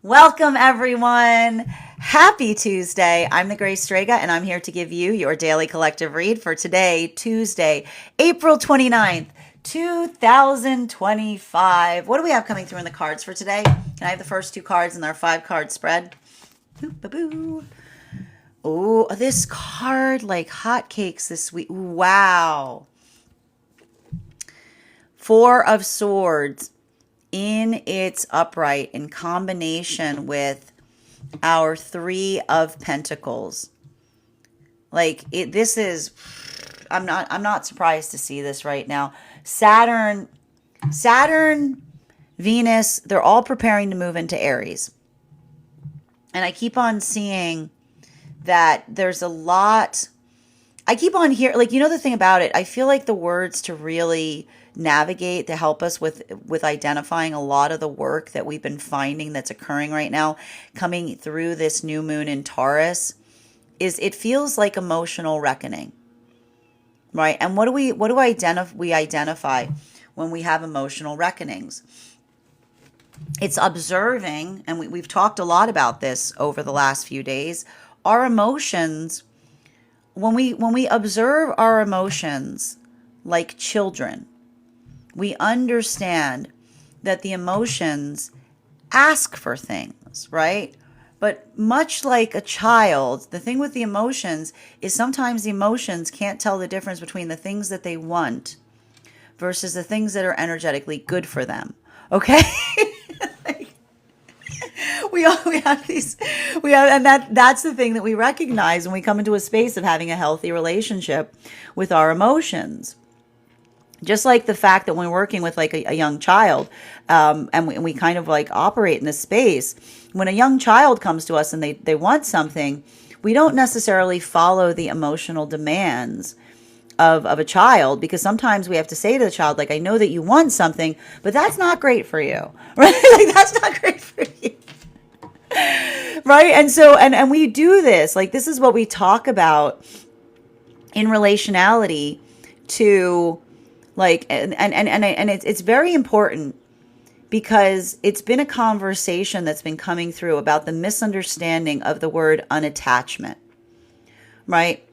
Welcome, everyone. Happy Tuesday. I'm the Grace Strega, and I'm here to give you your daily collective read for today, Tuesday, April 29th, 2025. What do we have coming through in the cards for today? Can I have the first two cards in our 5-card spread? Boo-ba-boo. Oh, this card like hotcakes this week. Wow. Four of Swords in its upright in combination with our Three of Pentacles. This is, I'm not surprised to see this right now. Saturn, Venus, they're all preparing to move into Aries. And I keep on seeing that there's a lot. I keep on here, the thing about it, I feel like the words to really navigate to help us with identifying a lot of the work that we've been finding that's occurring right now coming through this new moon in Taurus is it feels like emotional reckoning, right? And what do we identify when we have emotional reckonings? It's observing, and we've talked a lot about this over the last few days, our emotions. When we observe our emotions like children, we understand that the emotions ask for things, right? But much like a child, the thing with the emotions is sometimes the emotions can't tell the difference between the things that they want versus the things that are energetically good for them. Okay? we have these, and that's the thing that we recognize when we come into a space of having a healthy relationship with our emotions. Just like the fact that when we're working with like a young child, and we kind of like operate in this space, when a young child comes to us and they want something, we don't necessarily follow the emotional demands of a child, because sometimes we have to say to the child, like, I know that you want something, but that's not great for you, right? Like, that's not great for you. Right. And so, and we do this, like, this is what we talk about in relationality to, like, and it's very important because it's been a conversation that's been coming through about the misunderstanding of the word unattachment, right?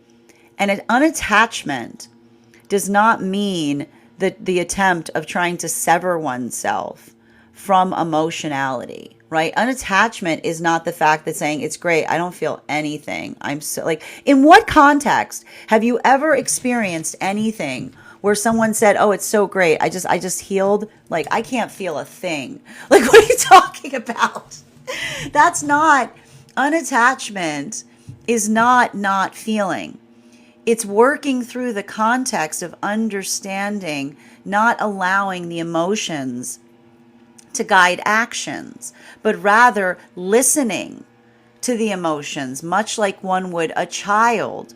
And an unattachment does not mean the attempt of trying to sever oneself from emotionality, right? Unattachment is not the fact that saying it's great, I don't feel anything. I'm so, like, in what context have you ever experienced anything where someone said, "Oh, it's so great. I just healed. Like, I can't feel a thing." Like, what are you talking about? That's not unattachment is not feeling. It's working through the context of understanding, not allowing the emotions to guide actions, but rather listening to the emotions, much like one would a child,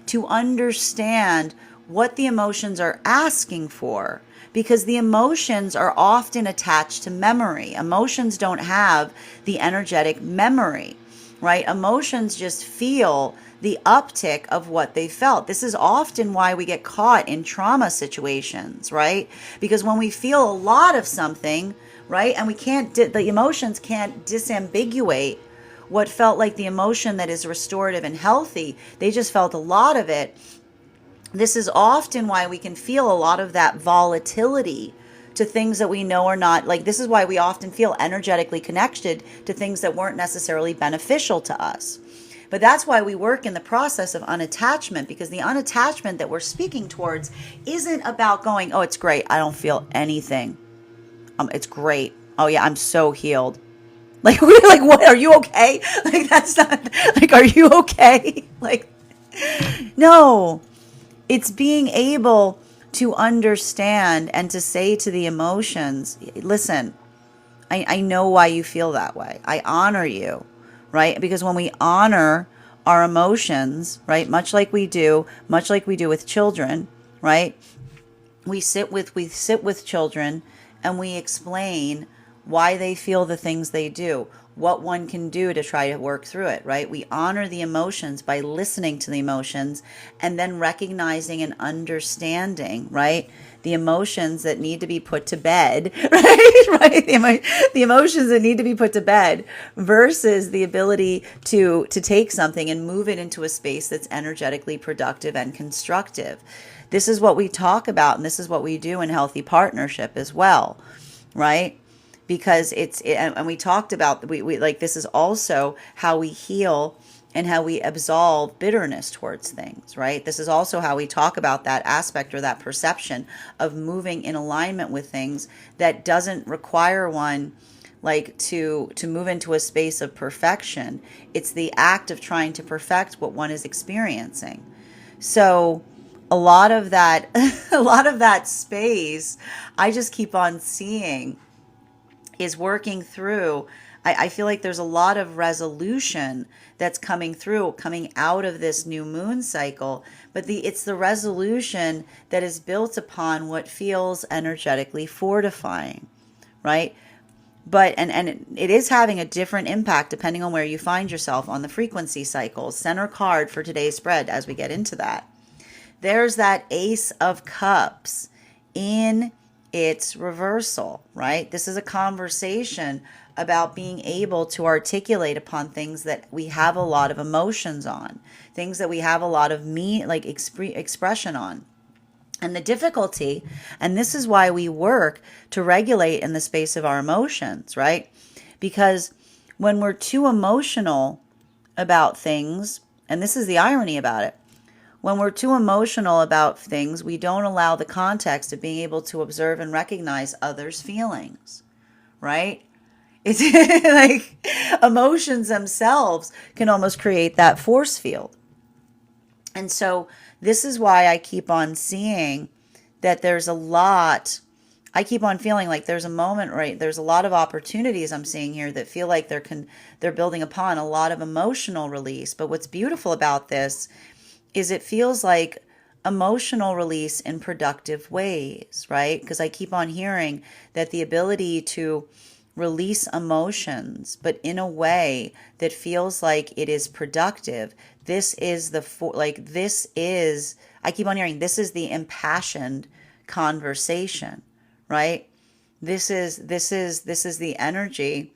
to understand what the emotions are asking for, because the emotions are often attached to memory. Emotions don't have the energetic memory, right? Emotions just feel the uptick of what they felt. This is often why we get caught in trauma situations, right? Because when we feel a lot of something, right, and we can't, the emotions can't disambiguate what felt like the emotion that is restorative and healthy. They just felt a lot of it. This is often why we can feel a lot of that volatility to things that we know are not, like, this is why we often feel energetically connected to things that weren't necessarily beneficial to us. But that's why we work in the process of unattachment, because the unattachment that we're speaking towards isn't about going, "Oh, it's great, I don't feel anything. It's great. Oh yeah, I'm so healed." Like, we're like, what? Are you okay? Like, that's not, like, are you okay? Like, no. It's being able to understand and to say to the emotions, "Listen, I know why you feel that way. I honor you," right? Because when we honor our emotions, right, much like we do with children, right? We sit with children and we explain why they feel the things they do, what one can do to try to work through it, right? We honor the emotions by listening to the emotions and then recognizing and understanding, right? The emotions that need to be put to bed, right? Right? The emotions that need to be put to bed versus the ability to take something and move it into a space that's energetically productive and constructive. This is what we talk about, and this is what we do in healthy partnership as well, right? Because and we talked about, we like, this is also how we heal and how we absolve bitterness towards things, right? This is also how we talk about that aspect or that perception of moving in alignment with things that doesn't require one like to move into a space of perfection. It's the act of trying to perfect what one is experiencing. So a lot of that a lot of that space I just keep on seeing is working through. I feel like there's a lot of resolution that's coming through, coming out of this new moon cycle, but it's the resolution that is built upon what feels energetically fortifying, right? But and it is having a different impact depending on where you find yourself on the frequency cycles. Center card for today's spread as we get into that. There's that Ace of Cups in its reversal, right? This is a conversation about being able to articulate upon things that we have a lot of emotions on, things that we have a lot of expression on. And the difficulty, and this is why we work to regulate in the space of our emotions, right? Because when we're too emotional about things, and this is the irony about it, when we're too emotional about things, we don't allow the context of being able to observe and recognize others' feelings, right? It's like emotions themselves can almost create that force field. And so this is why I keep on seeing that there's a lot. I keep on feeling like there's a moment, right? There's a lot of opportunities I'm seeing here that feel like they're building upon a lot of emotional release. But what's beautiful about this is it feels like emotional release in productive ways, right? Because I keep on hearing that the ability to release emotions, but in a way that feels like it is productive. This is I keep on hearing, this is the impassioned conversation, right? This is the energy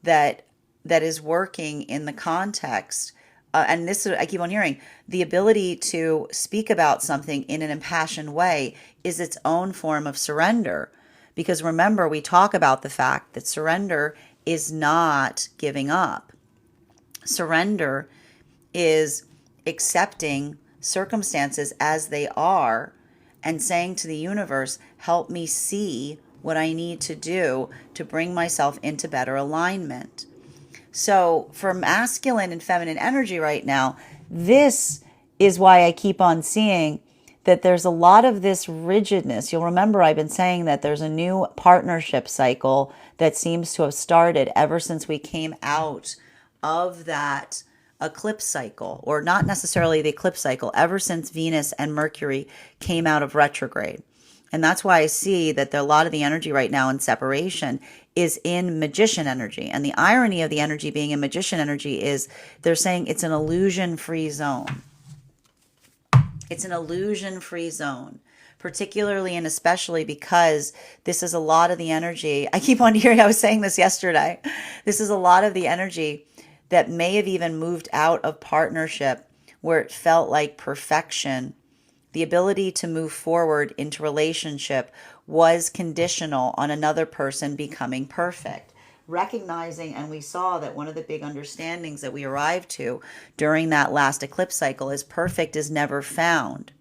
that is working in the context. And this I keep on hearing, the ability to speak about something in an impassioned way is its own form of surrender. Because remember, we talk about the fact that surrender is not giving up. Surrender is accepting circumstances as they are and saying to the universe, help me see what I need to do to bring myself into better alignment. So for masculine and feminine energy right now, this is why I keep on seeing that there's a lot of this rigidness. You'll remember I've been saying that there's a new partnership cycle that seems to have started ever since we came out of that eclipse cycle, or not necessarily the eclipse cycle, ever since Venus and Mercury came out of retrograde. And that's why I see that a lot of the energy right now in separation is in magician energy. And the irony of the energy being in magician energy is they're saying it's an illusion-free zone. It's an illusion-free zone, particularly and especially because this is a lot of the energy. I keep on hearing, I was saying this yesterday, this is a lot of the energy that may have even moved out of partnership where it felt like perfection. The ability to move forward into relationship was conditional on another person becoming perfect. Recognizing, and we saw that one of the big understandings that we arrived to during that last eclipse cycle is perfect is never found.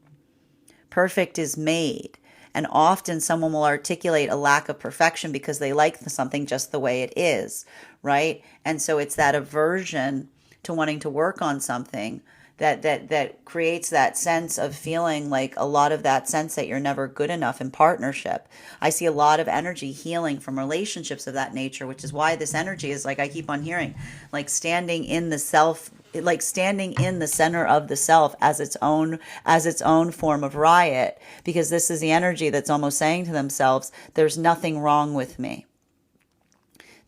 Perfect is made. And often someone will articulate a lack of perfection because they like something just the way it is, right? And so it's that aversion to wanting to work on something that creates that sense of feeling like a lot of that sense that you're never good enough in partnership. I see a lot of energy healing from relationships of that nature, which is why this energy is, like I keep on hearing, like standing in the self, like standing in the center of the self as its own form of riot, because this is the energy that's almost saying to themselves, there's nothing wrong with me.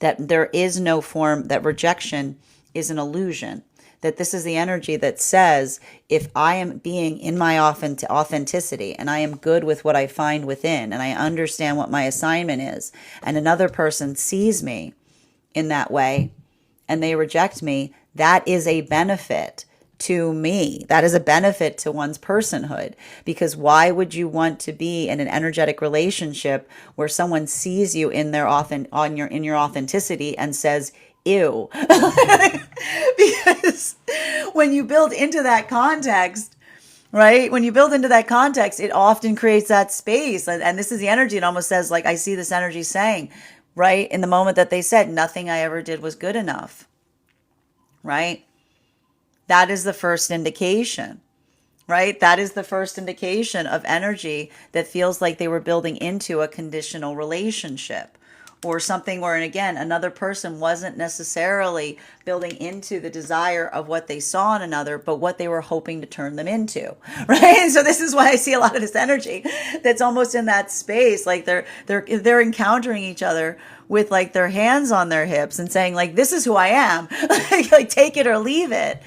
that there is no form, that rejection is an illusion, that this is the energy that says, if I am being in my authenticity and I am good with what I find within and I understand what my assignment is, and another person sees me in that way and they reject me, that is a benefit to me. That is a benefit to one's personhood, because why would you want to be in an energetic relationship where someone sees you in their in your authenticity and says, ew? Because when you build into that context, right? When you build into that context, it often creates that space. And this is the energy. It almost says, like, I see this energy saying, right, in the moment that they said, nothing I ever did was good enough, right? That is the first indication, right? That is the first indication of energy that feels like they were building into a conditional relationship, or something where, and again, another person wasn't necessarily building into the desire of what they saw in another, but what they were hoping to turn them into, right? And so this is why I see a lot of this energy that's almost in that space, like they're encountering each other with like their hands on their hips and saying, like, this is who I am, like take it or leave it.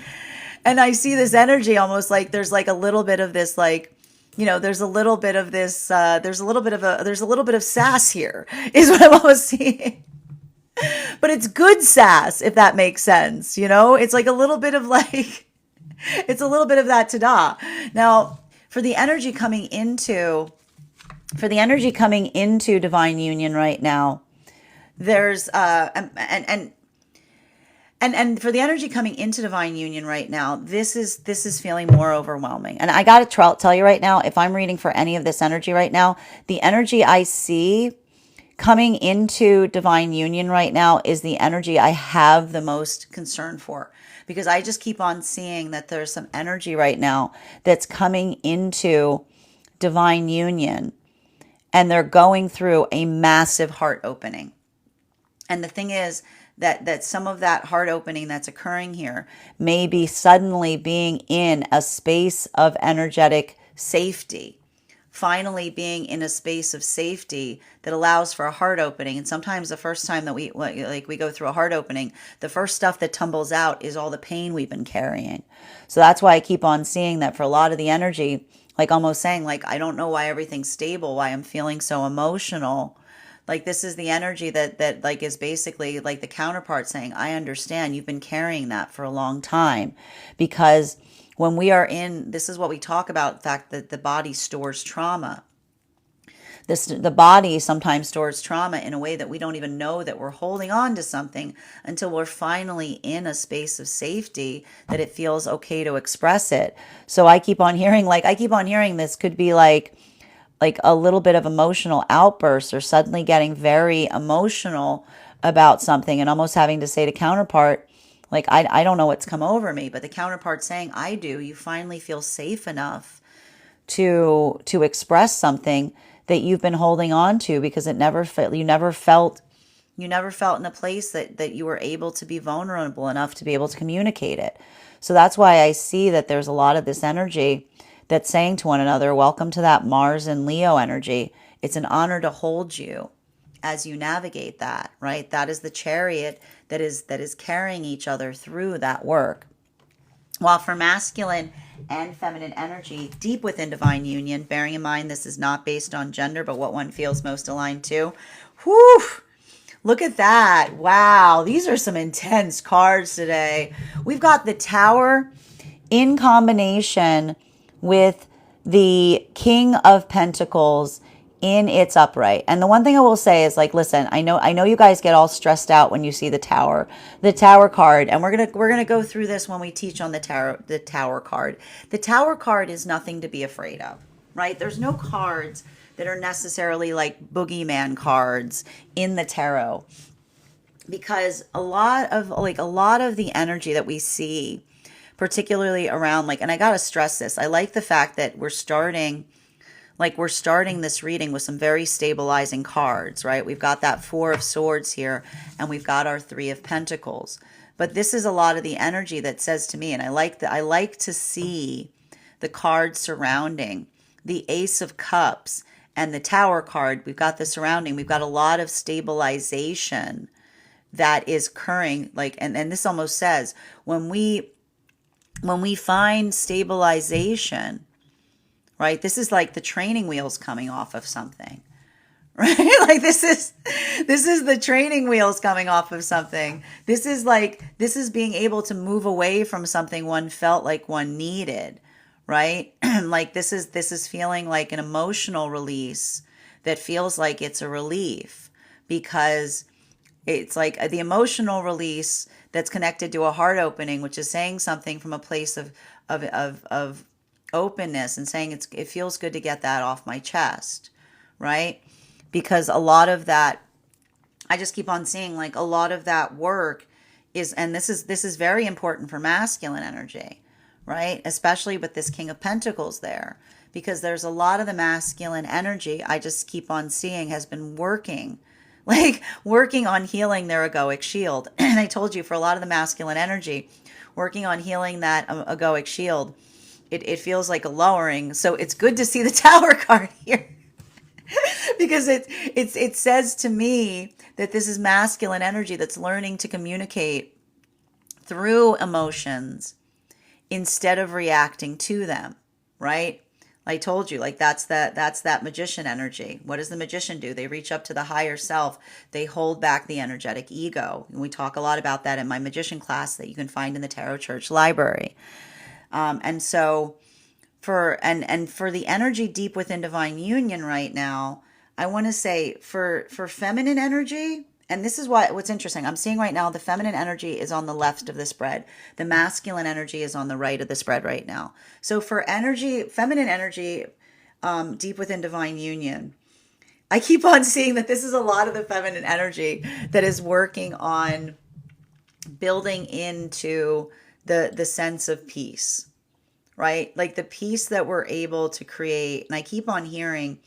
And I see this energy almost like there's like a little bit of this, like, there's a little bit of this, there's a little bit of sass here is what I'm almost seeing. But it's good sass, if that makes sense. It's like a little bit of like, it's a little bit of that ta-da. Now, for the energy coming into divine union right now, there's, and for the energy coming into divine union right now, this is feeling more overwhelming. And I got to tell you right now, if I'm reading for any of this energy right now, the energy I see coming into divine union right now is the energy I have the most concern for, because I just keep on seeing that there's some energy right now that's coming into divine union, and they're going through a massive heart opening. And the thing is that some of that heart opening that's occurring here may be suddenly being in a space of energetic safety, finally being in a space of safety that allows for a heart opening. And sometimes the first time that we go through a heart opening, the first stuff that tumbles out is all the pain we've been carrying. So that's why I keep on seeing that for a lot of the energy, like almost saying, like, I don't know why everything's stable, why I'm feeling so emotional. Like, this is the energy that like is basically like the counterpart saying, I understand you've been carrying that for a long time. Because when we are this is what we talk about, the fact that the body stores trauma. The body sometimes stores trauma in a way that we don't even know that we're holding on to something until we're finally in a space of safety that it feels okay to express it. So I keep on hearing this could be like a little bit of emotional outbursts, or suddenly getting very emotional about something and almost having to say to counterpart, like, I don't know what's come over me, but the counterpart saying, I do. You finally feel safe enough to express something that you've been holding on to, because you never felt in a place that you were able to be vulnerable enough to be able to communicate it. So that's why I see that there's a lot of this energy that's saying to one another, welcome to that Mars and Leo energy. It's an honor to hold you as you navigate that, right? That is the chariot that is carrying each other through that work. While for masculine and feminine energy, deep within divine union, bearing in mind this is not based on gender, but what one feels most aligned to. Whew! Look at that. Wow. These are some intense cards today. We've got the Tower in combination with the King of Pentacles in its upright. And the one thing I will say is, like, listen, I know you guys get all stressed out when you see the Tower card, and we're gonna go through this when we teach on the Tower card. The Tower card is nothing to be afraid of, right? There's no cards that are necessarily like boogeyman cards in the tarot, because a lot of the energy that we see, particularly around, like, and I gotta stress this, I like the fact that we're starting this reading with some very stabilizing cards, right? We've got that Four of Swords here, and we've got our Three of Pentacles. But this is a lot of the energy that says to me, and I like to see the cards surrounding the Ace of Cups and the Tower card. We've got the surrounding. We've got a lot of stabilization that is occurring, like, and this almost says when we find stabilization, right? This is like the training wheels coming off of something, right? Like this is the training wheels coming off of something. This is being able to move away from something one felt like one needed, right? Like this is feeling like an emotional release that feels like it's a relief, because it's like the emotional release that's connected to a heart opening, which is saying something from a place of openness and saying it feels good to get that off my chest, right? Because a lot of that, I just keep on seeing like a lot of that work is, and this is very important for masculine energy, right? Especially with this King of Pentacles there, because there's a lot of the masculine energy I just keep on seeing has been working on healing their egoic shield. And I told you, for a lot of the masculine energy, working on healing that egoic shield, it feels like a lowering. So it's good to see the Tower card here. Because it says to me that this is masculine energy that's learning to communicate through emotions instead of reacting to them, right? I told you, like that's that magician energy. What does the magician do? They reach up to the higher self. They hold back the energetic ego. And we talk a lot about that in my magician class that you can find in the Tarot Church Library. And so for the energy deep within divine union right now, I want to say for feminine energy, and this is what's interesting. I'm seeing right now the feminine energy is on the left of the spread. The masculine energy is on the right of the spread right now. So for energy, feminine energy, deep within divine union, I keep on seeing that this is a lot of the feminine energy that is working on building into the sense of peace, right? Like the peace that we're able to create. And I keep on hearing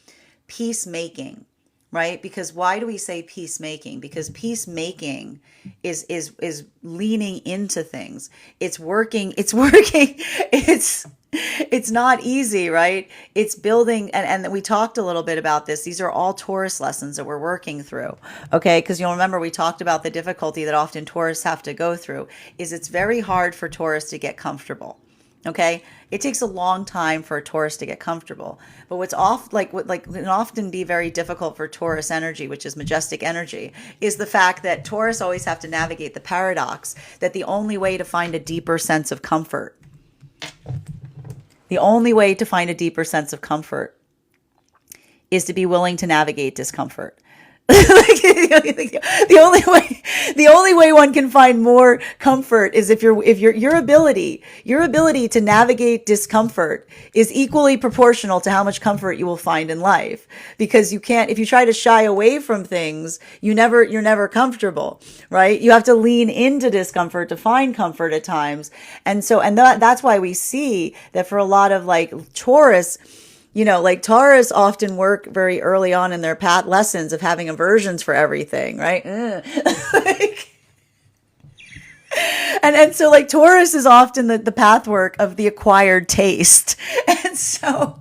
peacemaking, right? Because why do we say peacemaking? Because peacemaking is leaning into things. It's working. It's not easy, right? It's building, and we talked a little bit about this. These are all Taurus lessons that we're working through, okay? Because you'll remember we talked about the difficulty that often Taurus have to go through is it's very hard for Taurus to get comfortable. Okay, it takes a long time for a Taurus to get comfortable. But what's can often be very difficult for Taurus energy, which is majestic energy, is the fact that Taurus always have to navigate the paradox that the only way to find a deeper sense of comfort, is to be willing to navigate discomfort. The only way one can find more comfort is if your ability to navigate discomfort is equally proportional to how much comfort you will find in life. Because you can't, if you try to shy away from things, you're never comfortable, right? You have to lean into discomfort to find comfort at times. And that's why we see that for a lot of like Taurus, like Taurus often work very early on in their path lessons of having aversions for everything, right? And so like Taurus is often the path work of the acquired taste. And so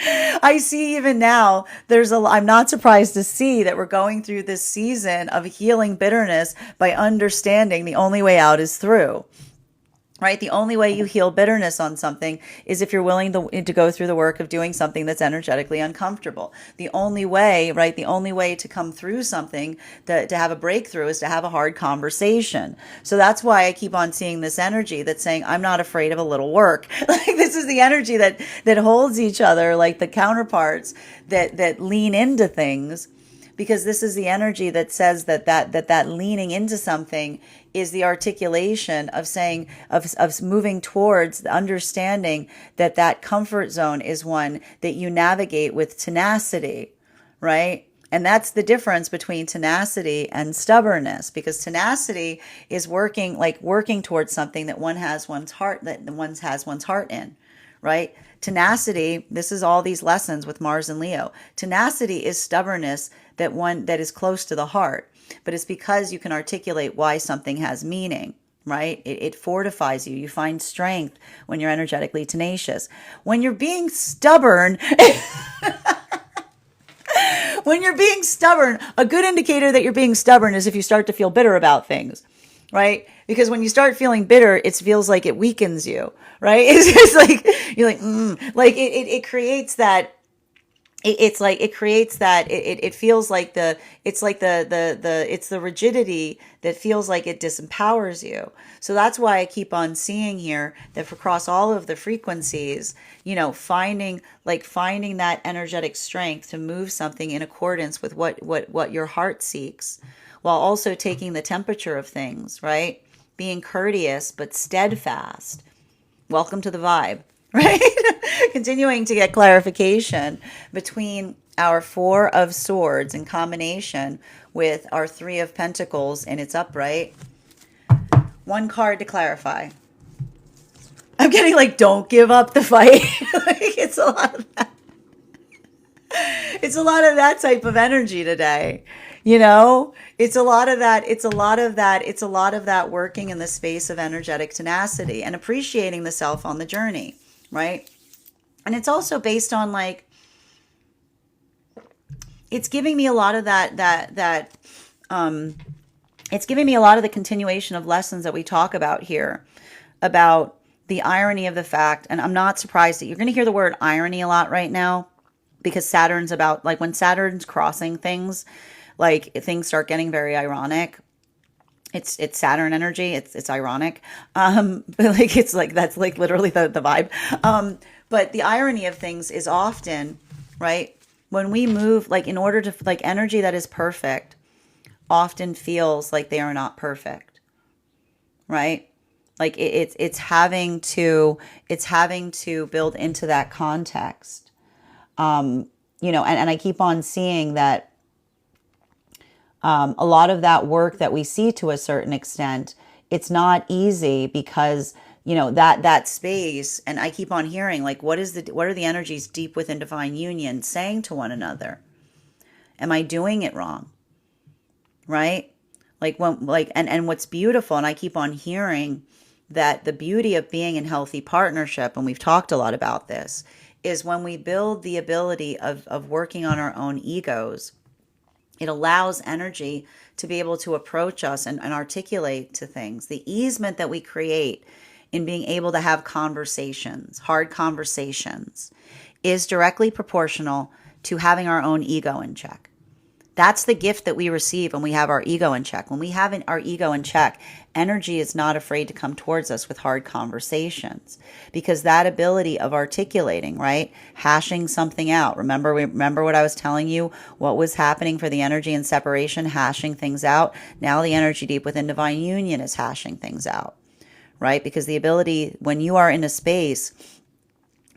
I see even now I'm not surprised to see that we're going through this season of healing bitterness by understanding the only way out is through. Right? The only way you heal bitterness on something is if you're willing to go through the work of doing something that's energetically uncomfortable. The only way, right? The only way to come through something, to have a breakthrough, is to have a hard conversation. So that's why I keep on seeing this energy that's saying, I'm not afraid of a little work. Like this is the energy that holds each other, like the counterparts that lean into things. Because this is the energy that says that leaning into something is the articulation of saying, of moving towards the understanding that comfort zone is one that you navigate with tenacity, right? And that's the difference between tenacity and stubbornness, because tenacity is working towards something that one has one's heart in, right? Tenacity, this is all these lessons with Mars and Leo. Tenacity is stubbornness that is close to the heart, but it's because you can articulate why something has meaning, right? It fortifies you. You find strength when you're energetically tenacious. When you're being stubborn, When you're being stubborn, a good indicator that you're being stubborn is if you start to feel bitter about things, right? Because when you start feeling bitter, it feels like it weakens you, right? It's just like, you're like, like it creates that. It's like it creates that it feels like it's like it's the rigidity that feels like it disempowers you. So that's why I keep on seeing here that across all of the frequencies, finding that energetic strength to move something in accordance with what your heart seeks, while also taking the temperature of things, right? Being courteous but steadfast. Welcome to the vibe, right? Continuing to get clarification between our Four of Swords in combination with our Three of Pentacles in its upright. One card to clarify. I'm getting like, don't give up the fight. Like, it's a lot of that. It's a lot of that type of energy today. It's a lot of that. It's a lot of that. It's a lot of that working in the space of energetic tenacity and appreciating the self on the journey, right? And it's also based on like, it's giving me a lot of it's giving me a lot of the continuation of lessons that we talk about here, about the irony of the fact. And I'm not surprised that you're going to hear the word irony a lot right now, because Saturn's about, like, when Saturn's crossing things, like, things start getting very ironic. It's Saturn energy. It's ironic. But like, it's like, that's like literally the vibe. But the irony of things is often, right, when we move, like, in order to, like, energy that is perfect often feels like they are not perfect, right? Like it's having to build into that context. And I keep on seeing that a lot of that work that we see, to a certain extent, it's not easy because, that space, and I keep on hearing, like, what are the energies deep within divine union saying to one another? Am I doing it wrong? Right? Like, and what's beautiful, and I keep on hearing that the beauty of being in healthy partnership, and we've talked a lot about this, is when we build the ability of working on our own egos, it allows energy to be able to approach us and articulate to things. The easement that we create in being able to have conversations, hard conversations, is directly proportional to having our own ego in check. That's the gift that we receive when we have our ego in check. When we have our ego in check, energy is not afraid to come towards us with hard conversations, because that ability of articulating, right? Hashing something out. Remember what I was telling you? What was happening for the energy in separation, hashing things out. Now the energy deep within divine union is hashing things out, right? Because the ability, when you are in a space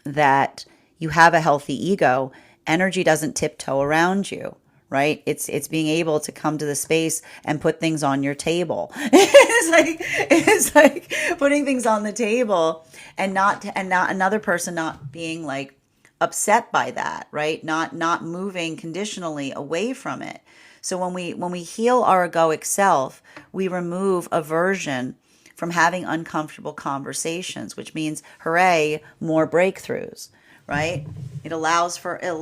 that you have a healthy ego, energy doesn't tiptoe around you. Right? It's being able to come to the space and put things on your table. it's like putting things on the table, and not another person not being like upset by that, right? Not moving conditionally away from it. So when we heal our egoic self, we remove aversion from having uncomfortable conversations, which means, hooray, more breakthroughs. Right? It allows for a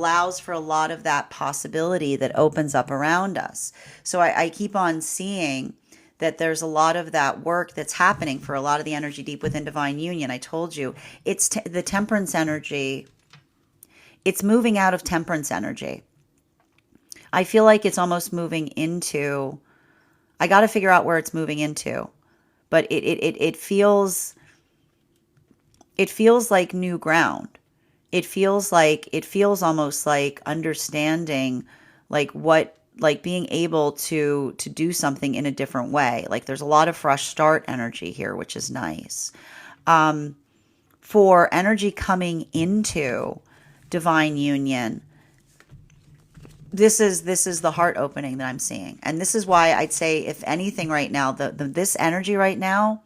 lot of that possibility that opens up around us. So I keep on seeing that there's a lot of that work that's happening for a lot of the energy deep within divine union. I told you, it's the temperance energy. It's moving out of temperance energy. I feel like it's almost moving into, I got to figure out where it's moving into, but it feels like new ground. It feels almost like understanding, like being able to do something in a different way. Like, there's a lot of fresh start energy here, which is nice. For energy coming into divine union, this is the heart opening that I'm seeing. And this is why I'd say, if anything right now, this energy right now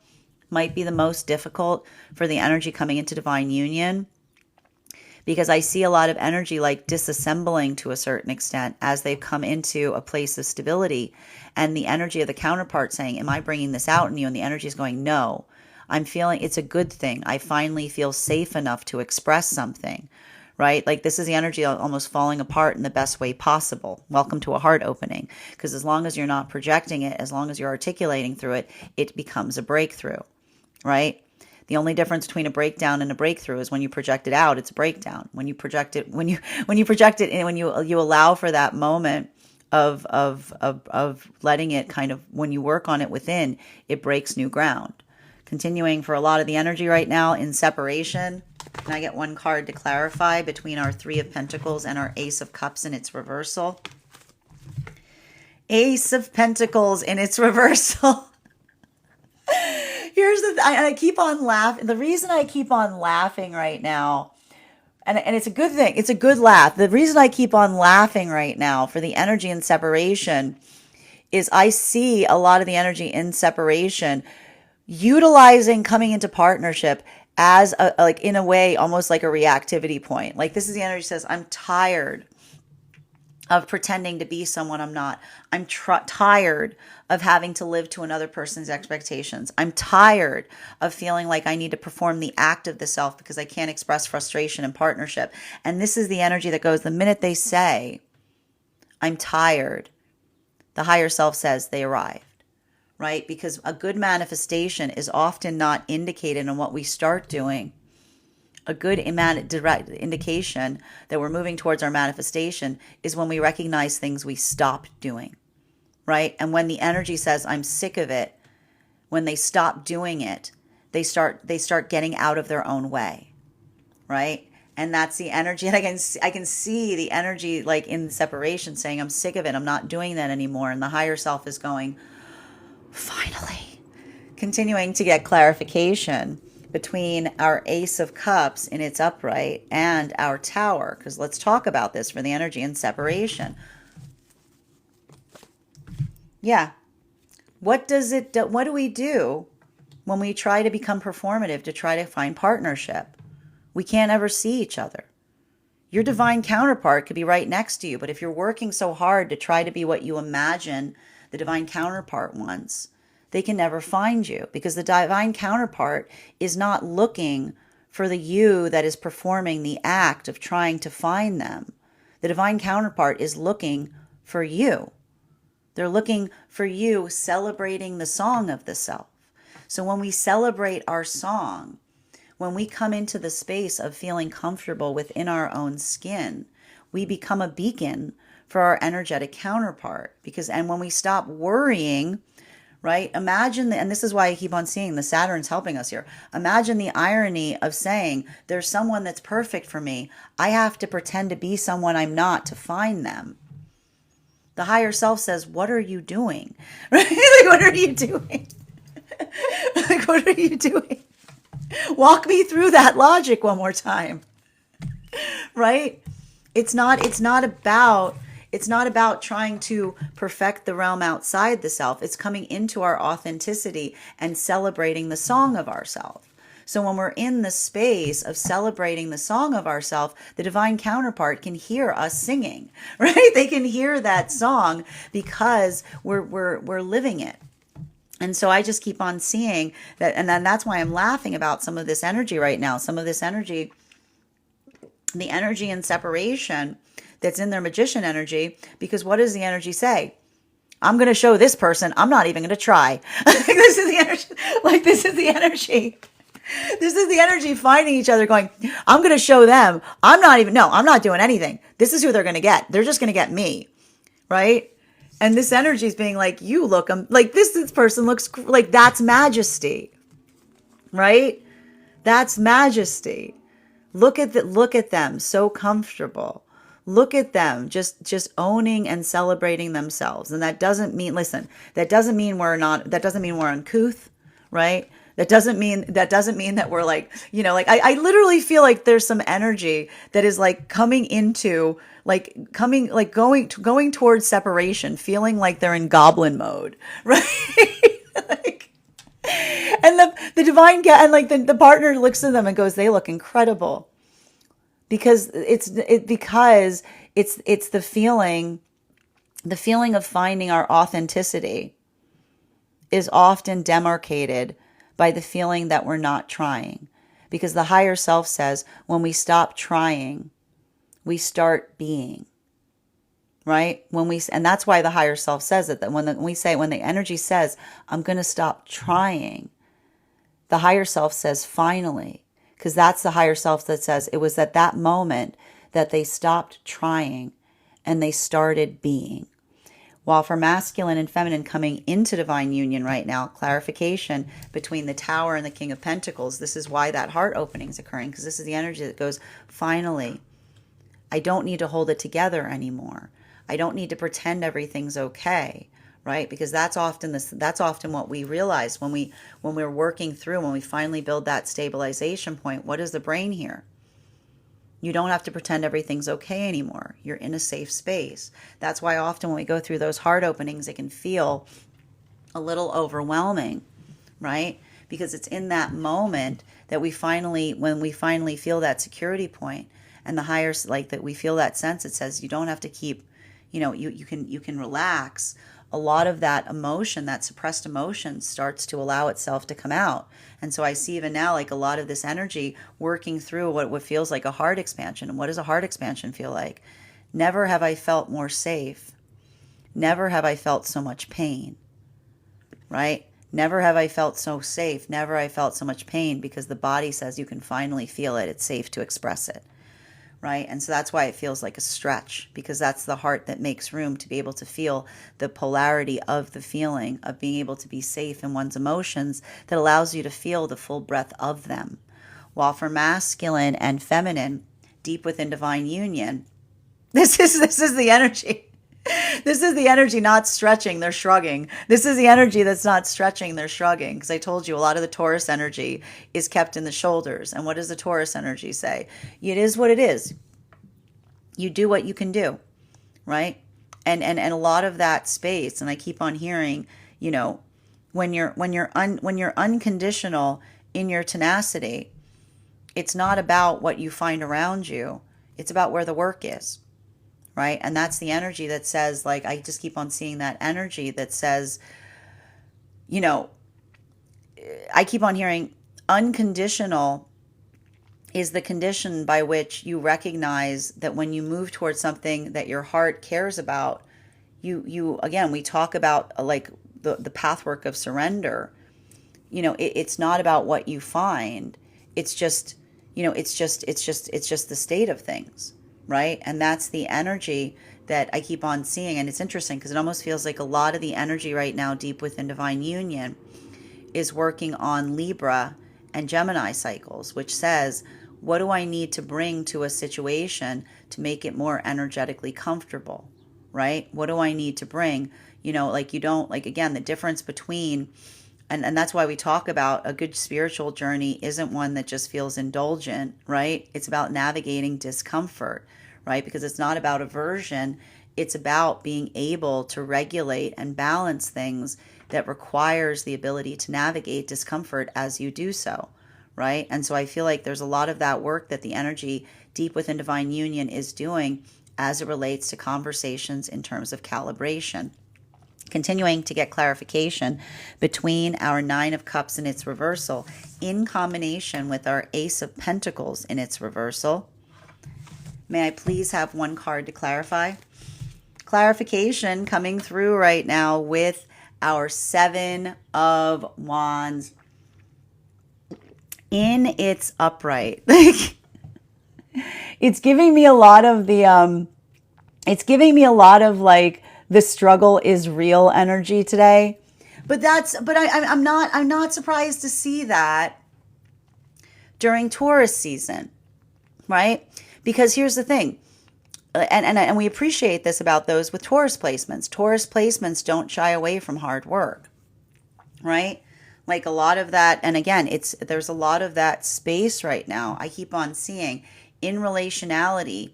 might be the most difficult for the energy coming into divine union, because I see a lot of energy like disassembling to a certain extent as they've come into a place of stability, and the energy of the counterpart saying, am I bringing this out in you? And the energy is going, no, I'm feeling it's a good thing. I finally feel safe enough to express something, right? Like this is the energy almost falling apart in the best way possible. Welcome to a heart opening. Because as long as you're not projecting it, as long as you're articulating through it, it becomes a breakthrough, right? The only difference between a breakdown and a breakthrough is when you project it out, it's a breakdown. When you project it, when you project it and when you allow for that moment of letting it kind of, when you work on it within, it breaks new ground. Continuing for a lot of the energy right now in separation. Can I get one card to clarify between our Three of Pentacles and our Ace of Cups in its reversal? Ace of Pentacles in its reversal. Here's I keep on laughing. The reason I keep on laughing right now, and it's a good thing, it's a good laugh. The reason I keep on laughing right now for the energy in separation is I see a lot of the energy in separation utilizing coming into partnership as a, like in a way, almost like a reactivity point. Like this is the energy that says, I'm tired of pretending to be someone I'm not. I'm tired of having to live to another person's expectations. I'm tired of feeling like I need to perform the act of the self because I can't express frustration in partnership. And this is the energy that goes the minute they say, I'm tired, the higher self says they arrived, right? Because a good manifestation is often not indicated in what we start doing. A good direct indication that we're moving towards our manifestation is when we recognize things we stopped doing, right? And when the energy says, I'm sick of it, when they stop doing it, they start getting out of their own way, right? And that's the energy. And I can see the energy like in separation saying, I'm sick of it. I'm not doing that anymore. And the higher self is going, finally, continuing to get clarification between our Ace of Cups in its upright and our Tower, because let's talk about this for the energy in separation. Yeah. What do we do when we try to become performative to try to find partnership? We can't ever see each other. Your divine counterpart could be right next to you, but if you're working so hard to try to be what you imagine the divine counterpart wants, they can never find you because the divine counterpart is not looking for the you that is performing the act of trying to find them. The divine counterpart is looking for you. They're looking for you celebrating the song of the self. So when we celebrate our song, when we come into the space of feeling comfortable within our own skin, we become a beacon for our energetic counterpart. And when we stop worrying, right? Imagine, and this is why I keep on seeing the Saturn's helping us here. Imagine the irony of saying, there's someone that's perfect for me. I have to pretend to be someone I'm not to find them. The higher self says, what are you doing? Right? Like, what are you doing? Like, what are you doing? Walk me through that logic one more time. Right? It's not about trying to perfect the realm outside the self. It's coming into our authenticity and celebrating the song of ourself. So when we're in the space of celebrating the song of ourself, the divine counterpart can hear us singing, right? They can hear that song because we're living it. And so I just keep on seeing that, and then that's why I'm laughing about some of this energy right now. Some of this energy, the energy in separation that's in their magician energy, because what does the energy say? I'm going to show this person. I'm not even going to try. This is the energy. Like, this is the energy. This is the energy finding each other going, I'm going to show them. I'm not doing anything. This is who they're going to get. They're just going to get me. Right? And this energy is being like, you look, like this person looks like, that's majesty. Right? That's majesty. Look at them, so comfortable. Look at them just owning and celebrating themselves. And that doesn't mean, that doesn't mean we're uncouth, right? That doesn't mean that we're like, like I literally feel like there's some energy that is like going towards separation, feeling like they're in goblin mode, right? Like, and the divine and like the partner looks at them and goes, they look incredible. Because it's the feeling of finding our authenticity is often demarcated by the feeling that we're not trying. Because the higher self says, when we stop trying, we start being, right? And that's why the higher self says it, that when the energy says, I'm going to stop trying, the higher self says, finally, because that's the higher self that says it was at that moment that they stopped trying and they started being. While for masculine and feminine coming into divine union right now, clarification between the Tower and the King of Pentacles, this is why that heart opening is occurring, because this is the energy that goes, finally, I don't need to hold it together anymore. I don't need to pretend everything's okay, right? Because that's often what we realize when we're working through, when we finally build that stabilization point. What is the brain here? You don't have to pretend everything's okay anymore. You're in a safe space. That's why often when we go through those heart openings, it can feel a little overwhelming, right? Because it's in that moment that when we finally feel that security point, and the higher, like that, we feel that sense. It says you don't have to keep, you can relax. A lot of that emotion, that suppressed emotion, starts to allow itself to come out. And so I see even now, like a lot of this energy working through what feels like a heart expansion. And what does a heart expansion feel like? Never have I felt more safe. Never have I felt so much pain, right? Never have I felt so safe. Never have I felt so much pain, because the body says you can finally feel it. It's safe to express it. Right? And so that's why it feels like a stretch, because that's the heart that makes room to be able to feel the polarity of the feeling of being able to be safe in one's emotions, that allows you to feel the full breadth of them. While for masculine and feminine, deep within divine union, this is the energy. This is the energy not stretching, they're shrugging. This is the energy that's not stretching, they're shrugging. Because I told you a lot of the Taurus energy is kept in the shoulders. And what does the Taurus energy say? It is what it is. You do what you can do, right? And a lot of that space, and I keep on hearing, when you're unconditional in your tenacity, it's not about what you find around you. It's about where the work is. Right? And that's the energy that says, like, I just keep on seeing that energy that says, I keep on hearing unconditional is the condition by which you recognize that when you move towards something that your heart cares about, you again, we talk about like the pathwork of surrender. It's not about what you find. It's just, it's just the state of things. Right? And that's the energy that I keep on seeing. And it's interesting because it almost feels like a lot of the energy right now deep within divine union is working on Libra and Gemini cycles, which says, what do I need to bring to a situation to make it more energetically comfortable? Right? What do I need to bring? Again, the difference between, and that's why we talk about a good spiritual journey isn't one that just feels indulgent, right? It's about navigating discomfort, right? Because it's not about aversion. It's about being able to regulate and balance things that requires the ability to navigate discomfort as you do so, right? And so I feel like there's a lot of that work that the energy deep within divine union is doing as it relates to conversations in terms of calibration. Continuing to get clarification between our Nine of Cups in its reversal in combination with our Ace of Pentacles in its reversal. May I please have one card to clarify? Clarification coming through right now with our Seven of Wands in its upright. It's giving me a lot of like the struggle is real energy today. But I'm not surprised to see that during Taurus season, right? Because here's the thing, and we appreciate this about those with Taurus placements. Taurus placements don't shy away from hard work, right? Like a lot of that, and again, there's a lot of that space right now. I keep on seeing in relationality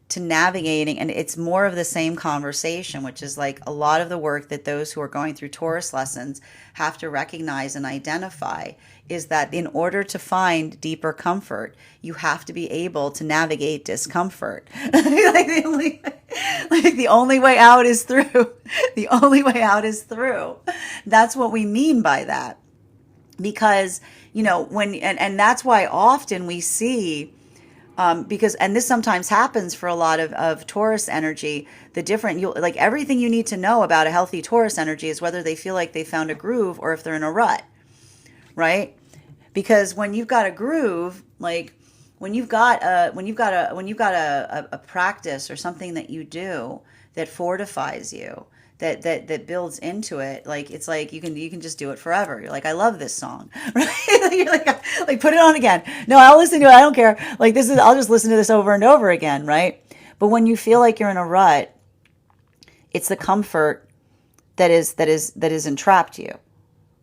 to navigating, and it's more of the same conversation, which is like a lot of the work that those who are going through Taurus lessons have to recognize and identify is that in order to find deeper comfort, you have to be able to navigate discomfort. The only way out is through. The only way out is through. That's what we mean by that. Because, and that's why often we see Because, and this sometimes happens for a lot of Taurus energy. The different, you like everything you need to know about a healthy Taurus energy is whether they feel like they found a groove or if they're in a rut, right? Because when you've got a groove, like when you've got a practice or something that you do that fortifies you, that builds into it, like it's like you can just do it forever. You're like, I love this song, right? You're like put it on again. No, I'll listen to it. I don't care. Like this is, I'll just listen to this over and over again, right? But when you feel like you're in a rut, it's the comfort that is entrapped you,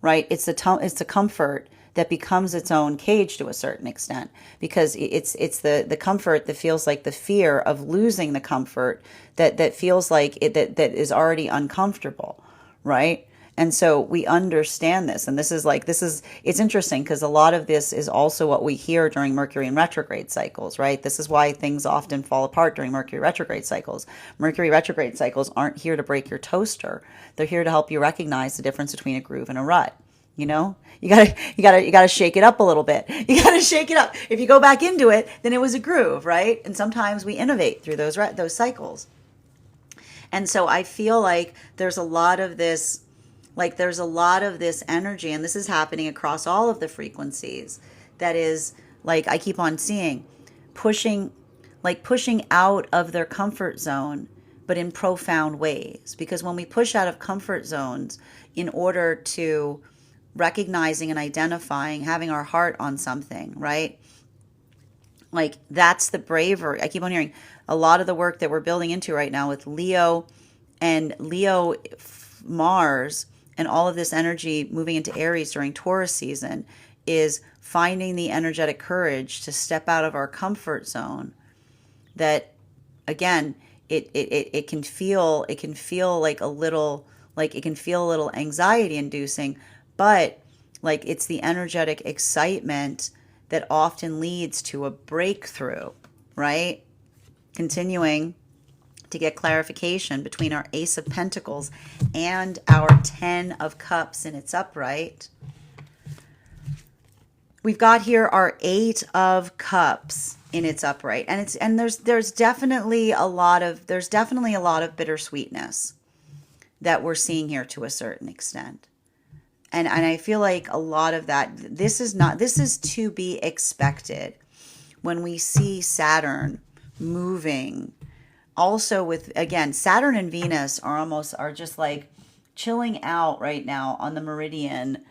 right? It's the comfort that becomes its own cage to a certain extent, because it's the comfort that feels like the fear of losing the comfort that feels like it, that is already uncomfortable, right? And so we understand this, and it's interesting because a lot of this is also what we hear during Mercury and retrograde cycles, right? This is why things often fall apart during Mercury retrograde cycles. Mercury retrograde cycles aren't here to break your toaster. They're here to help you recognize the difference between a groove and a rut. You know, you gotta shake it up a little bit. You gotta shake it up. If you go back into it, then it was a groove, right? And sometimes we innovate through those cycles. And so I feel like there's a lot of this energy, and this is happening across all of the frequencies. That is, like I keep on seeing, pushing, pushing out of their comfort zone, but in profound ways. Because when we push out of comfort zones in order to recognizing and identifying, having our heart on something, right? Like that's the bravery. I keep on hearing a lot of the work that we're building into right now with Leo and Leo Mars and all of this energy moving into Aries during Taurus season is finding the energetic courage to step out of our comfort zone. That again, it can feel like a little, like it can feel a little anxiety inducing, but like it's the energetic excitement that often leads to a breakthrough, right? Continuing to get clarification between our Ace of Pentacles and our Ten of Cups in its upright. We've got here our Eight of Cups in its upright, and there's definitely a lot of bittersweetness that we're seeing here to a certain extent. And I feel like a lot of that, this is to be expected when we see Saturn moving. Also with, again, Saturn and Venus are just like chilling out right now on the meridian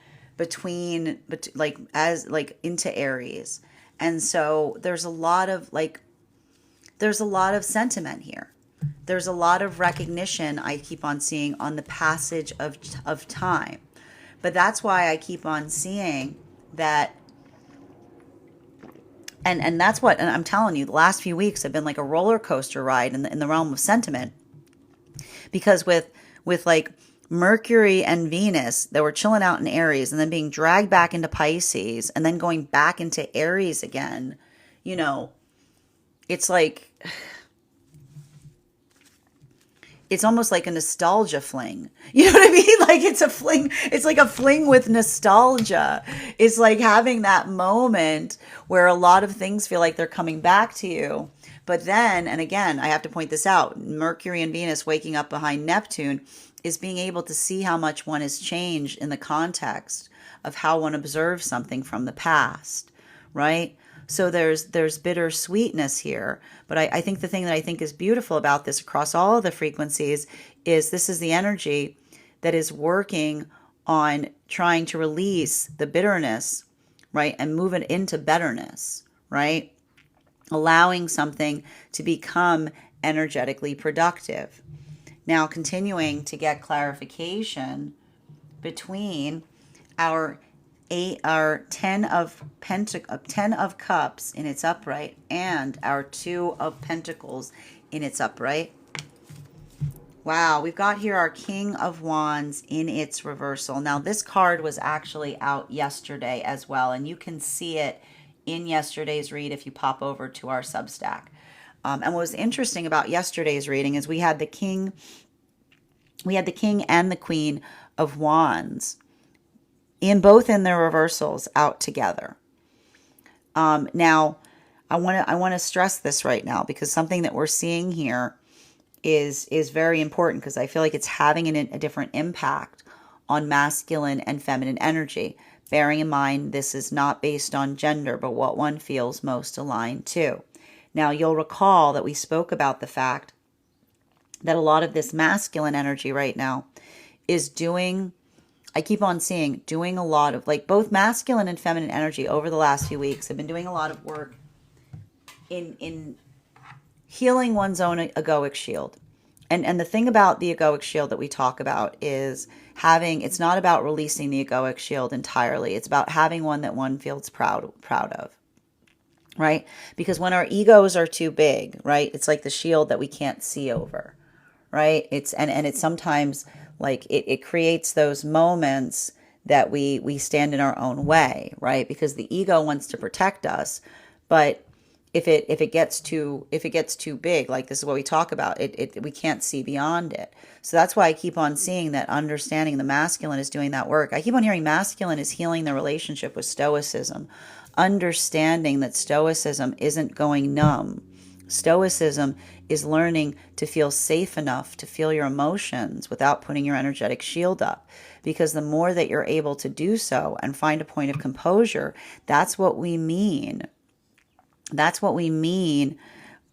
into Aries. And so there's a lot of sentiment here. There's a lot of recognition I keep on seeing on the passage of time. But that's why I keep on seeing that. And that's what, and I'm telling you, the last few weeks have been like a roller coaster ride in the realm of sentiment. Because with like Mercury and Venus, they were chilling out in Aries and then being dragged back into Pisces and then going back into Aries again, you know, it's like, it's almost like a nostalgia fling. You know what I mean? Like it's a fling. It's like a fling with nostalgia. It's like having that moment where a lot of things feel like they're coming back to you. But then, and again, I have to point this out, Mercury and Venus waking up behind Neptune is being able to see how much one has changed in the context of how one observes something from the past, right? So there's bittersweetness here. But I think the thing that I think is beautiful about this across all of the frequencies is this is the energy that is working on trying to release the bitterness, right? And move it into betterness, right? Allowing something to become energetically productive. Now continuing to get clarification between our Ten of Cups in its upright and our Two of Pentacles in its upright. Wow, we've got here our King of Wands in its reversal. Now this card was actually out yesterday as well, and you can see it in yesterday's read if you pop over to our Substack. And what was interesting about yesterday's reading is we had the King and the Queen of Wands in their reversals out together. Now, I want to stress this right now, because something that we're seeing here is very important, because I feel like it's having a different impact on masculine and feminine energy. Bearing in mind, this is not based on gender, but what one feels most aligned to. Now, you'll recall that we spoke about the fact that a lot of this masculine energy right now is doing, I keep on seeing, doing a lot of, like, both masculine and feminine energy over the last few weeks have been doing a lot of work in healing one's own egoic shield. And the thing about the egoic shield that we talk about is it's not about releasing the egoic shield entirely. It's about having one that one feels proud of, right? Because when our egos are too big, right, it's like the shield that we can't see over, right? It's sometimes like it creates those moments that we stand in our own way, right? Because the ego wants to protect us, but if it gets too big, like this is what we talk about, we can't see beyond it. So that's why I keep on seeing that understanding the masculine is doing that work. I keep on hearing masculine is healing the relationship with stoicism, understanding that stoicism isn't going numb. Stoicism is learning to feel safe enough to feel your emotions without putting your energetic shield up. Because the more that you're able to do so and find a point of composure, that's what we mean. That's what we mean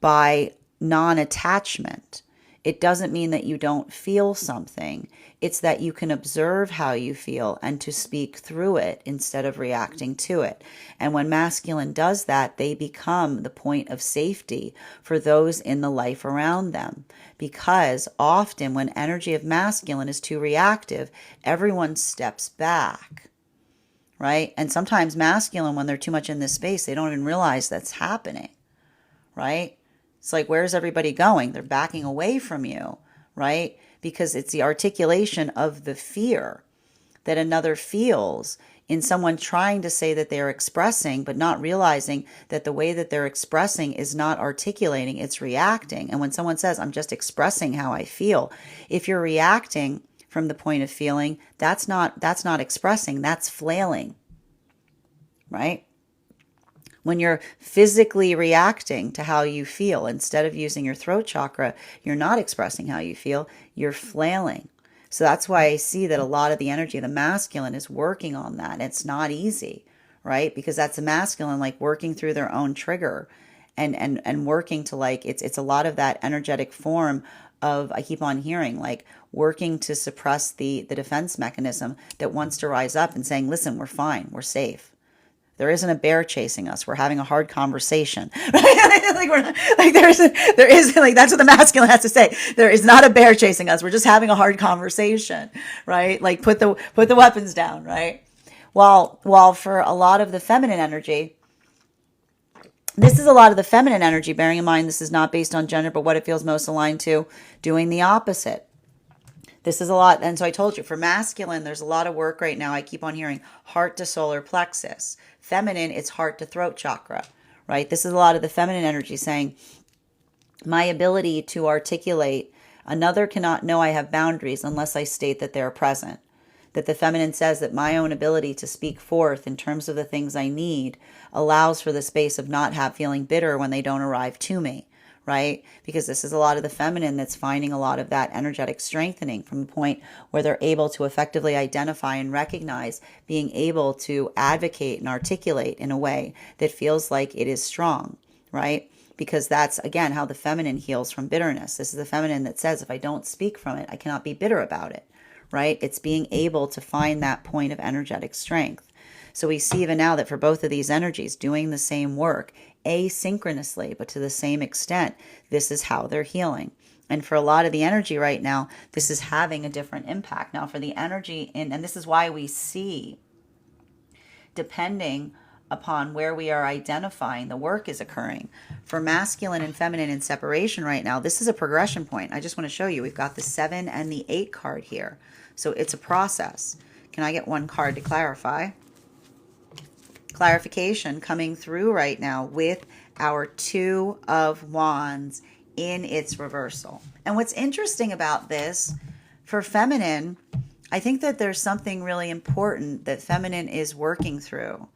by non-attachment. It doesn't mean that you don't feel something. It's that you can observe how you feel and to speak through it instead of reacting to it. And when masculine does that, they become the point of safety for those in the life around them. Because often when energy of masculine is too reactive, everyone steps back. Right? And sometimes masculine, when they're too much in this space, they don't even realize that's happening, right? It's like, where's everybody going? They're backing away from you, right? Because it's the articulation of the fear that another feels in someone trying to say that they're expressing, but not realizing that the way that they're expressing is not articulating, it's reacting. And when someone says, I'm just expressing how I feel, if you're reacting from the point of feeling, that's not expressing, that's flailing, right? When you're physically reacting to how you feel, instead of using your throat chakra, you're not expressing how you feel, you're flailing. So that's why I see that a lot of the energy of the masculine is working on that. It's not easy, right? Because that's the masculine, like working through their own trigger and working to, like, it's a lot of that energetic form of, I keep on hearing, like, working to suppress the defense mechanism that wants to rise up and saying, listen, we're fine, we're safe. There isn't a bear chasing us. We're having a hard conversation. Right? Like, we're not, like, there isn't, like, that's what the masculine has to say. There is not a bear chasing us. We're just having a hard conversation, right? Like, put the weapons down, right? While for a lot of the feminine energy, this is a lot of the feminine energy, bearing in mind this is not based on gender, but what it feels most aligned to, doing the opposite. This is a lot. And so I told you, for masculine, there's a lot of work right now. I keep on hearing heart to solar plexus. Feminine, it's heart to throat chakra, right? This is a lot of the feminine energy saying, my ability to articulate, another cannot know I have boundaries unless I state that they're present. That the feminine says that my own ability to speak forth in terms of the things I need allows for the space of not feeling bitter when they don't arrive to me. Right? Because this is a lot of the feminine that's finding a lot of that energetic strengthening from the point where they're able to effectively identify and recognize, being able to advocate and articulate in a way that feels like it is strong, right? Because that's, again, how the feminine heals from bitterness. This is the feminine that says, if I don't speak from it, I cannot be bitter about it, right? It's being able to find that point of energetic strength. So we see even now that for both of these energies doing the same work, asynchronously, but to the same extent, this is how they're healing. And for a lot of the energy right now, this is having a different impact. Now for the energy, and this is why we see, depending upon where we are identifying, the work is occurring. For masculine and feminine in separation right now, this is a progression point. I just want to show you, we've got the 7 and the 8 card here. So it's a process. Can I get one card to clarify? Clarification coming through right now with our 2 of Wands in its reversal. And what's interesting about this, for feminine, I think that there's something really important that feminine is working through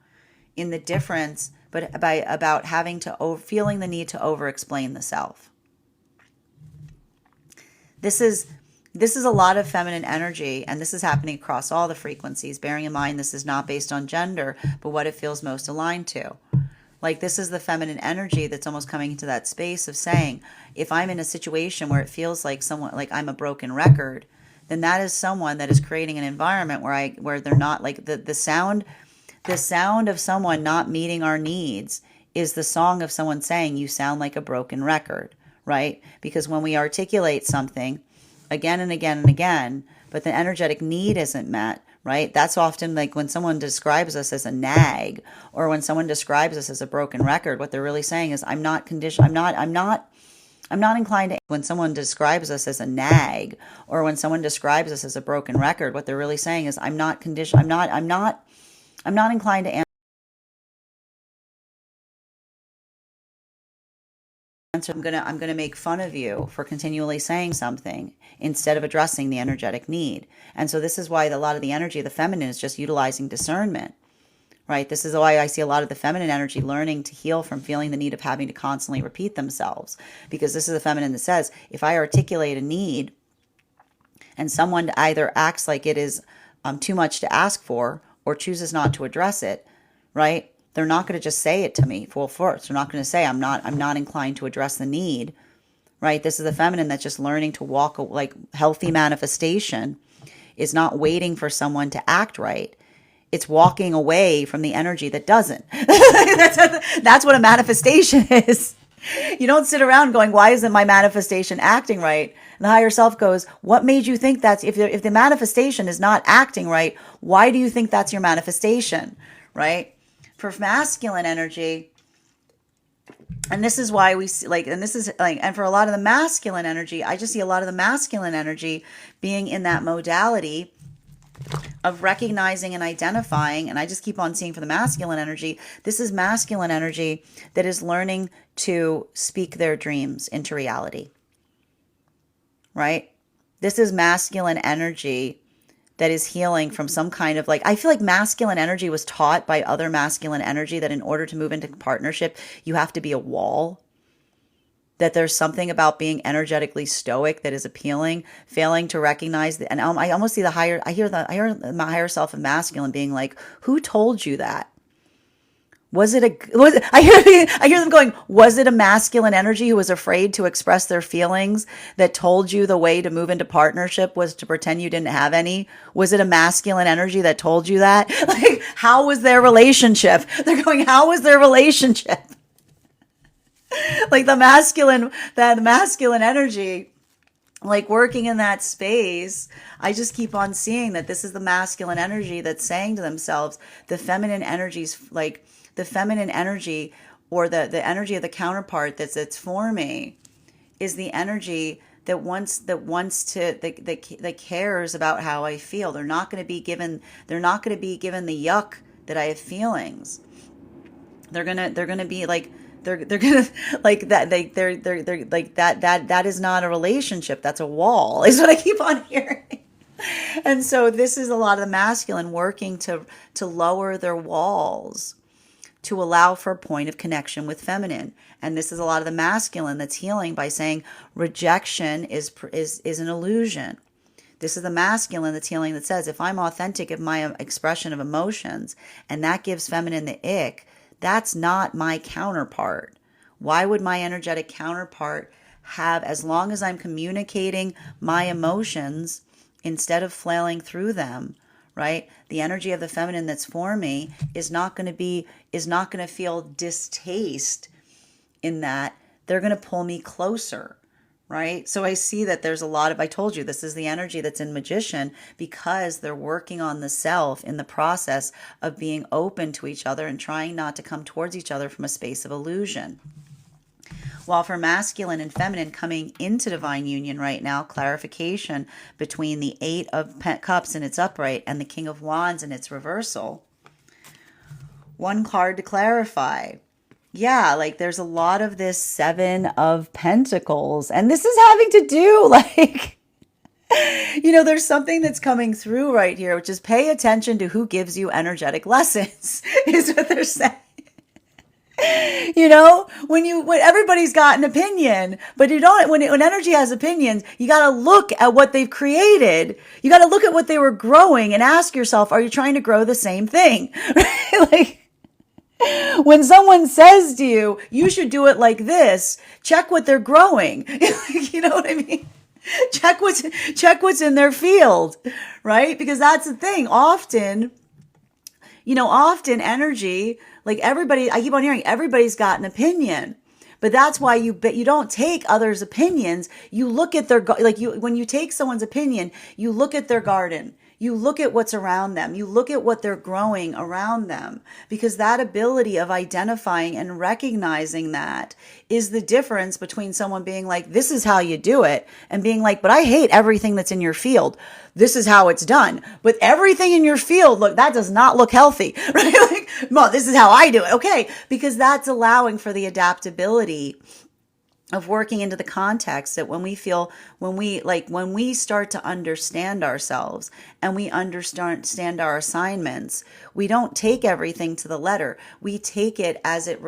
in the difference but about having to feeling the need to over explain the self. This is a lot of feminine energy, and this is happening across all the frequencies, bearing in mind this is not based on gender, but what it feels most aligned to. Like, this is the feminine energy that's almost coming into that space of saying, if I'm in a situation where it feels like someone, like I'm a broken record, then that is someone that is creating an environment where they're not, like, the sound of someone not meeting our needs is the song of someone saying, you sound like a broken record, right? Because when we articulate something again and again and again, but the energetic need isn't met, right? That's often like when someone describes us as a nag, or when someone describes us as a broken record, what they're really saying is, I'm not inclined to, when someone describes us as a nag, or when someone describes us as a broken record, what they're really saying is, I'm not inclined to answer. I'm gonna make fun of you for continually saying something instead of addressing the energetic need. And so this is why a lot of the energy of the feminine is just utilizing discernment, right? This is why I see a lot of the feminine energy learning to heal from feeling the need of having to constantly repeat themselves. Because this is the feminine that says, if I articulate a need and someone either acts like it is too much to ask for or chooses not to address it, right? They're not going to just say it to me full force. They're not going to say, I'm not inclined to address the need, right? This is the feminine that's just learning to walk, like, healthy manifestation is not waiting for someone to act right. It's walking away from the energy that doesn't. That's what a manifestation is. You don't sit around going, why isn't my manifestation acting right? And the higher self goes, what made you think that's, if the manifestation is not acting right, why do you think that's your manifestation, right? For masculine energy, and this is why we see, like, and this is like, and for a lot of the masculine energy, I just see a lot of the masculine energy being in that modality of recognizing and identifying. And I just keep on seeing for the masculine energy, this is masculine energy that is learning to speak their dreams into reality, right? This is masculine energy that is healing from some kind of, like, I feel like masculine energy was taught by other masculine energy that in order to move into partnership, you have to be a wall. That there's something about being energetically stoic that is appealing, failing to recognize and I almost see I hear my higher self of masculine being like, who told you that? I hear them going, was it a masculine energy who was afraid to express their feelings that told you the way to move into partnership was to pretend you didn't have any? Was it a masculine energy that told you that? Like, how was their relationship? They're going, how was their relationship? Like, the masculine energy, like, working in that space, I just keep on seeing that this is the masculine energy that's saying to themselves, the feminine energies, like, the feminine energy or the energy of the counterpart that's for me is the energy that cares about how I feel. They're not going to be given the yuck that I have feelings. They're gonna be like, they're gonna, like, that they're like that is not a relationship, that's a wall, is what I keep on hearing. And so this is a lot of the masculine working to lower their walls, to allow for a point of connection with feminine. And this is a lot of the masculine that's healing by saying rejection is an illusion. This is the masculine that's healing that says, if I'm authentic in my expression of emotions and that gives feminine the ick, that's not my counterpart. Why would my energetic counterpart have, as long as I'm communicating my emotions instead of flailing through them, right? The energy of the feminine that's for me is not going to feel distaste in that. They're going to pull me closer, right? So I see that there's a lot of, I told you, this is the energy that's in magician because they're working on the self in the process of being open to each other and trying not to come towards each other from a space of illusion. While for masculine and feminine coming into divine union right now, clarification between the 8 of Cups in its upright and the King of Wands in its reversal. One card to clarify. Yeah, like, there's a lot of this 7 of Pentacles, and this is having to do, like, there's something that's coming through right here, which is pay attention to who gives you energetic lessons, is what they're saying. When everybody's got an opinion, but you don't, when energy has opinions, you got to look at what they've created. You got to look at what they were growing and ask yourself, are you trying to grow the same thing? Right? Like, when someone says to you, you should do it like this, check what they're growing. You know what I mean? Check what's in their field, right? Because that's the thing. Often energy, like everybody, I keep on hearing everybody's got an opinion. But that's why you don't take others' opinions. You look at when you take someone's opinion, you look at their garden. You look at what's around them. You look at what they're growing around them, because that ability of identifying and recognizing that is the difference between someone being like, this is how you do it, and being like, but I hate everything that's in your field. This is how it's done. But everything in your field, look, that does not look healthy, right? Like, well, this is how I do it. Okay. Because that's allowing for the adaptability of working into the context that when we start to understand ourselves and we understand our assignments, we don't take everything to the letter. We take it as it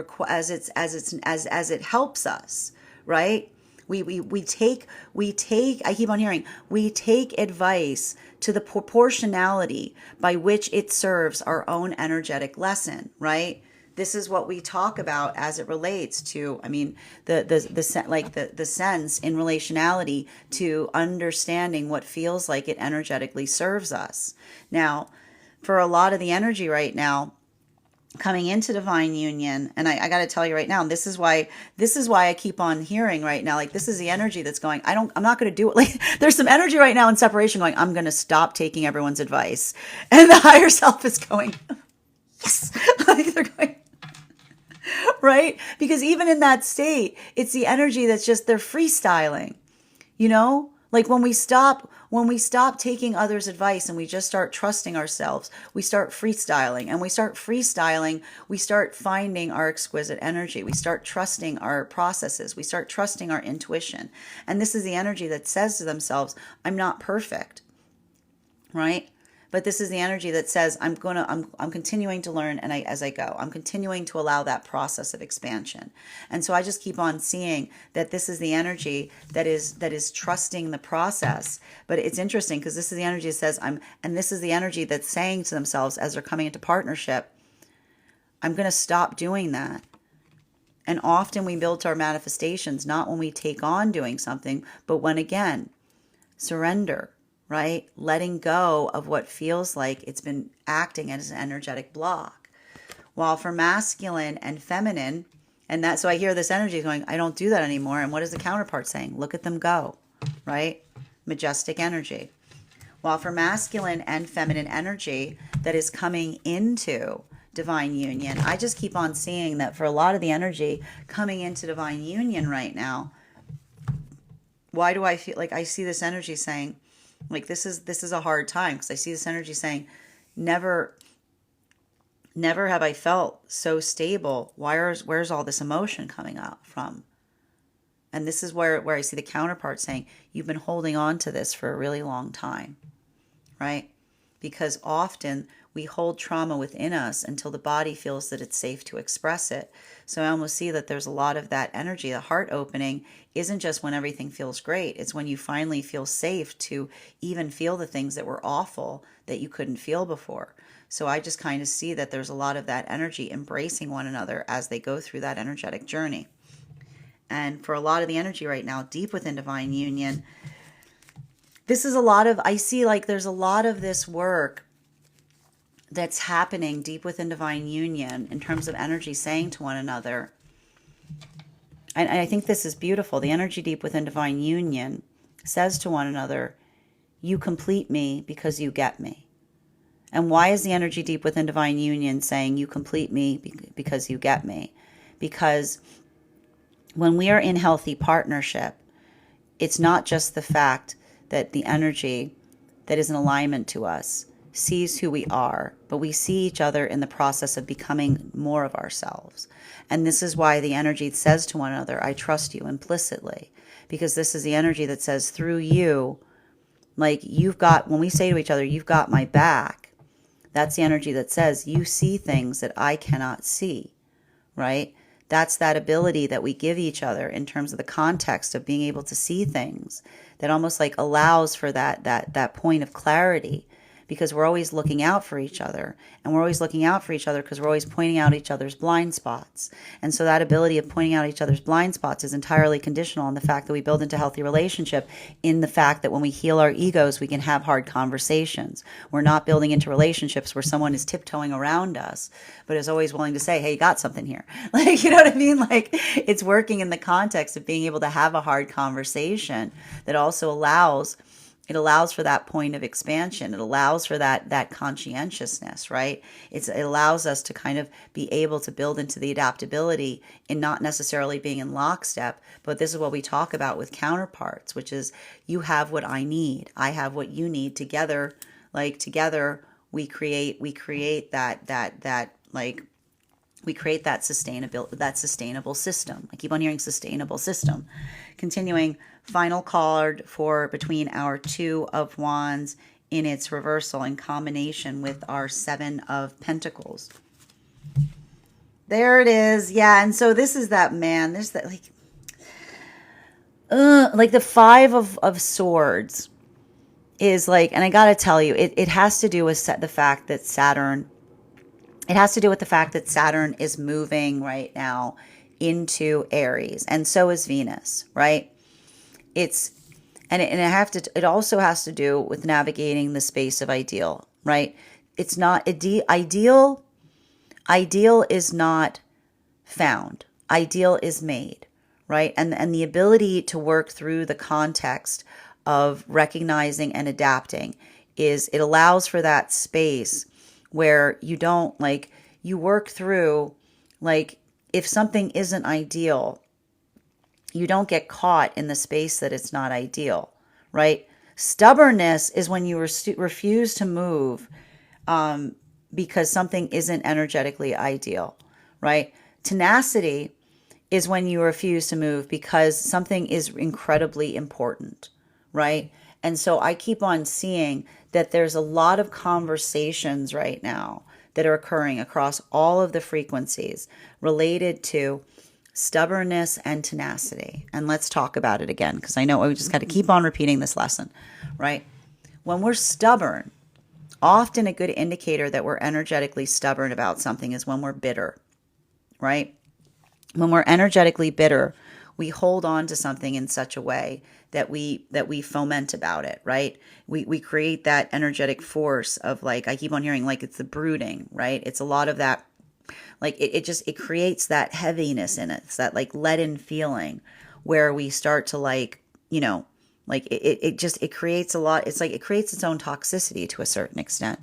helps us, right? We take, I keep on hearing, we take advice to the proportionality by which it serves our own energetic lesson, right? This is what we talk about as it relates to, the sense in relationality to understanding what feels like it energetically serves us. Now, for a lot of the energy right now coming into divine union, and I got to tell you right now, this is why I keep on hearing right now, like, this is the energy that's going, I'm not going to do it. Like, there's some energy right now in separation going, I'm going to stop taking everyone's advice. And the higher self is going, yes. Like, they're going, right? Because even in that state, it's the energy that's just, they're freestyling, like when we stop taking others' advice and we just start trusting ourselves, we start freestyling, and we start finding our exquisite energy. We start trusting our processes. We start trusting our intuition. And this is the energy that says to themselves, I'm not perfect, right? But this is the energy that says, I'm continuing to learn, and as I go, I'm continuing to allow that process of expansion. And so I just keep on seeing that this is the energy that is trusting the process. But it's interesting because this is the energy that says and this is the energy that's saying to themselves as they're coming into partnership, I'm going to stop doing that. And often we build our manifestations not when we take on doing something, but when, again, surrender. Right? Letting go of what feels like it's been acting as an energetic block. While for masculine and feminine, so I hear this energy going, I don't do that anymore. And what is the counterpart saying? Look at them go, right? Majestic energy. While for masculine and feminine energy that is coming into divine union, I just keep on seeing that for a lot of the energy coming into divine union right now, why do I feel like I see this energy saying, like, this is a hard time, because I see this energy saying, never have I felt so stable. Where's all this emotion coming up from? And this is where I see the counterpart saying, you've been holding on to this for a really long time, right? Because often we hold trauma within us until the body feels that it's safe to express it. So I almost see that there's a lot of that energy. The heart opening isn't just when everything feels great. It's when you finally feel safe to even feel the things that were awful that you couldn't feel before. So I just kind of see that there's a lot of that energy embracing one another as they go through that energetic journey. And for a lot of the energy right now, deep within divine union, I see like there's a lot of this work that's happening deep within divine union in terms of energy saying to one another. And I think this is beautiful. The energy deep within divine union says to one another, you complete me because you get me. And why is the energy deep within divine union saying you complete me because you get me? Because when we are in healthy partnership, it's not just the fact that the energy that is in alignment to us sees who we are, but we see each other in the process of becoming more of ourselves. And this is why the energy says to one another, I trust you implicitly, because this is the energy that says through you, like when we say to each other, you've got my back, that's the energy that says you see things that I cannot see, right? That's that ability that we give each other in terms of the context of being able to see things, that almost like allows for that point of clarity, because we're always looking out for each other, and we're always looking out for each other because we're always pointing out each other's blind spots. And so that ability of pointing out each other's blind spots is entirely conditional on the fact that we build into healthy relationship, in the fact that when we heal our egos, we can have hard conversations. We're not building into relationships where someone is tiptoeing around us, but is always willing to say, hey, you got something here. Like, you know what I mean? Like, it's working in the context of being able to have a hard conversation that also allows for that point of expansion. It allows for that conscientiousness, right? It allows us to kind of be able to build into the adaptability in not necessarily being in lockstep, but this is what we talk about with counterparts, which is, you have what I need, I have what you need. Together, like together, we create that sustainable system. I keep on hearing sustainable system. Continuing, final card for between our 2 of Wands in its reversal in combination with our 7 of Pentacles. There it is. Yeah, and so this is that man. There's that like the 5 of Swords is like, and I gotta tell you, it has to do with the fact that Saturn. It has to do with the fact that Saturn is moving right now into Aries, and so is Venus, right? It also has to do with navigating the space of ideal, right? It's not ideal is not found. Ideal is made, right? And the ability to work through the context of recognizing and adapting it allows for that space where you don't, like, you work through, like, if something isn't ideal, you don't get caught in the space that it's not ideal, right? Stubbornness is when you refuse to move because something isn't energetically ideal, right? Tenacity is when you refuse to move because something is incredibly important, right? And so I keep on seeing that there's a lot of conversations right now that are occurring across all of the frequencies related to stubbornness and tenacity. And let's talk about it again, because I know we just got to keep on repeating this lesson, right? When we're stubborn, often a good indicator that we're energetically stubborn about something is when we're bitter, right? When we're energetically bitter, we hold on to something in such a way that we foment about it, right? We create that energetic force of, like, I keep on hearing, like, it's the brooding, right? It's a lot of that, like, it creates that heaviness in it. It's that, like, leaden feeling where we start to, like, you know, like it creates a lot. It's like it creates its own toxicity to a certain extent.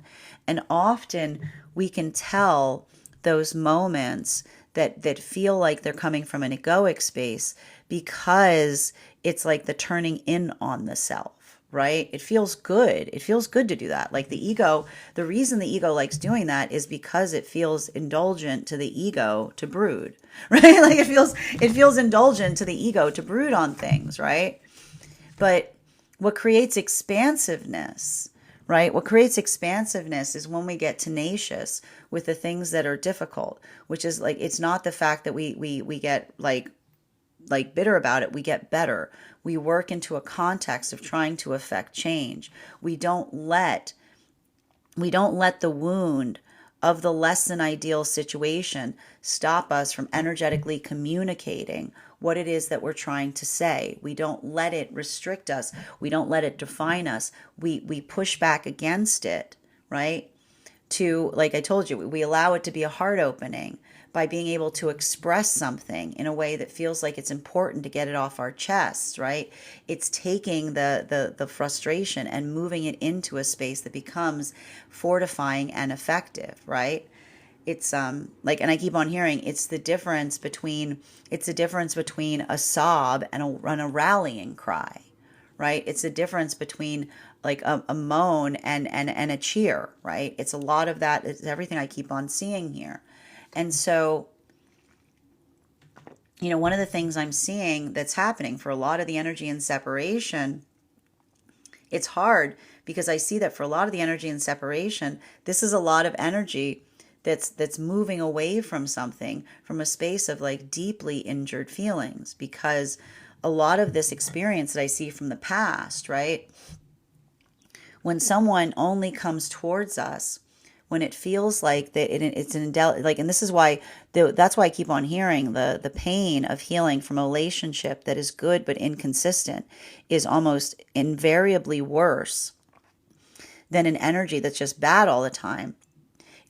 And often we can tell those moments that feel like they're coming from an egoic space, because it's like the turning in on the self, right? It feels good. It feels good to do that. Like the ego, the reason the ego likes doing that is because it feels indulgent to the ego to brood, right? Like it feels indulgent to the ego to brood on things, right? But what creates expansiveness, right? What creates expansiveness is when we get tenacious with the things that are difficult, which is like, it's not the fact that we get like bitter about it. We get better. We work into a context of trying to affect change. We don't let the wound of the less than ideal situation stop us from energetically communicating what it is that we're trying to say. We don't let it restrict us. We don't let it define us. We push back against it, right? To, like I told you, we allow it to be a heart opening by being able to express something in a way that feels like it's important to get it off our chests, right? It's taking the frustration and moving it into a space that becomes fortifying and effective, right? It's like, and I keep on hearing, it's the difference between a sob and a rallying cry, right? It's the difference between like a moan and a cheer, right? It's a lot of that. It's everything I keep on seeing here. And so, you know, one of the things I'm seeing that's happening for a lot of the energy in separation, it's hard because I see that for a lot of the energy in separation, this is a lot of energy that's moving away from something, from a space of like deeply injured feelings, because a lot of this experience that I see from the past, right? When someone only comes towards us when it feels like that it's an like, and this is why that's why I keep on hearing the pain of healing from a relationship that is good but inconsistent is almost invariably worse than an energy that's just bad all the time,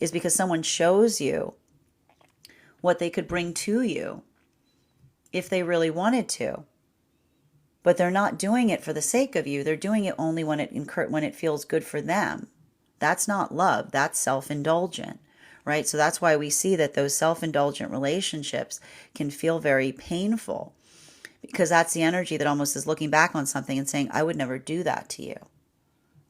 is because someone shows you what they could bring to you if they really wanted to. But they're not doing it for the sake of you. They're doing it only when it feels good for them. That's not love. That's self-indulgent, right? So that's why we see that those self-indulgent relationships can feel very painful, because that's the energy that almost is looking back on something and saying, I would never do that to you,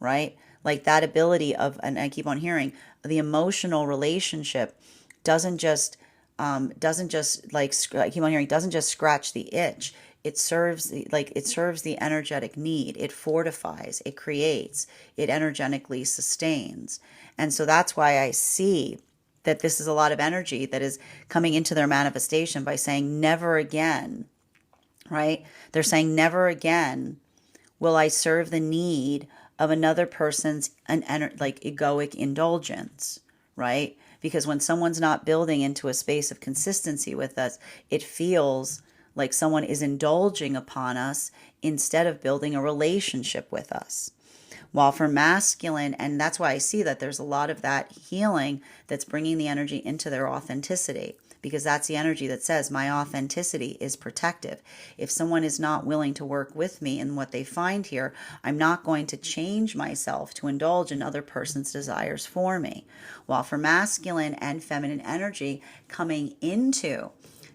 right? Like that ability of, and I keep on hearing, the emotional relationship doesn't just like, I keep on hearing, doesn't just scratch the itch. It serves the energetic need. It fortifies, it creates, it energetically sustains. And so that's why I see that this is a lot of energy that is coming into their manifestation by saying never again, right? They're saying never again will I serve the need of another person's like egoic indulgence, right? Because when someone's not building into a space of consistency with us, it feels like someone is indulging upon us instead of building a relationship with us. While for masculine, and that's why I see that there's a lot of that healing that's bringing the energy into their authenticity, because that's the energy that says my authenticity is protective. If someone is not willing to work with me in what they find here, I'm not going to change myself to indulge in other person's desires for me. While for masculine and feminine energy coming into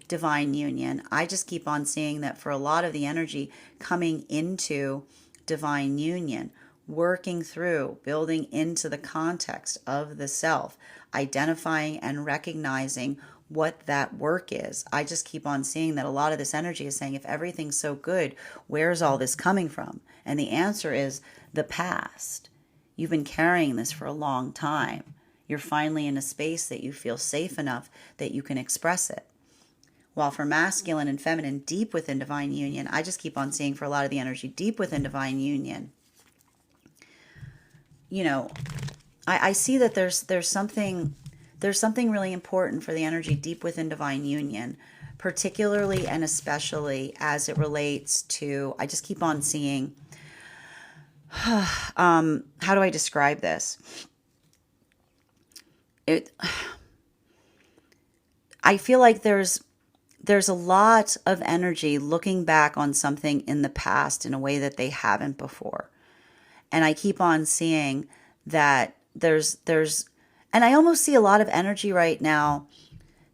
divine union, I just keep on seeing that for a lot of the energy coming into divine union, working through, building into the context of the self, identifying and recognizing what that work is. I just keep on seeing that a lot of this energy is saying, if everything's so good, where's all this coming from? And the answer is the past. You've been carrying this for a long time. You're finally in a space that you feel safe enough that you can express it. While for masculine and feminine, deep within divine union, I just keep on seeing for a lot of the energy deep within divine union, you know, I see that there's something really important for the energy deep within divine union, particularly and especially as it relates to, I just keep on seeing, how do I describe this? I feel like there's a lot of energy looking back on something in the past in a way that they haven't before. And I keep on seeing that there's, and I almost see a lot of energy right now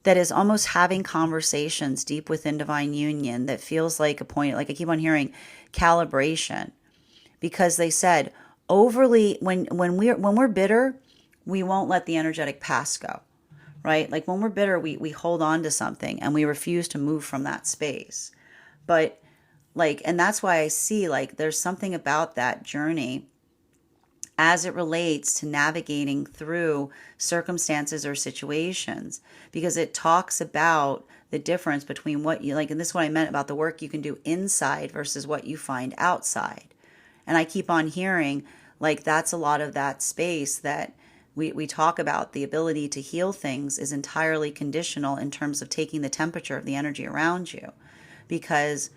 that is almost having conversations deep within divine union that feels like a point, like I keep on hearing calibration, because they said overly, when we're bitter, we won't let the energetic past go. Right? Like when we're bitter, we hold on to something and we refuse to move from that space. But like, and that's why I see like there's something about that journey as it relates to navigating through circumstances or situations, because it talks about the difference between what you like, and this is what I meant about the work you can do inside versus what you find outside. And I keep on hearing like that's a lot of that space that we talk about. The ability to heal things is entirely conditional in terms of taking the temperature of the energy around you. Because,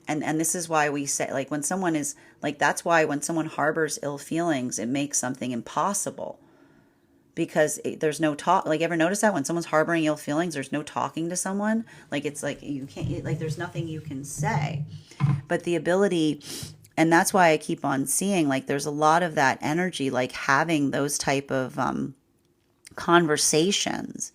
and this is why we say, like when someone is, like that's why when someone harbors ill feelings, it makes something impossible. Because there's no talk, like ever notice that when someone's harboring ill feelings, there's no talking to someone? Like it's like you can't, like there's nothing you can say. But the ability, and that's why I keep on seeing like there's a lot of that energy, like having those type of conversations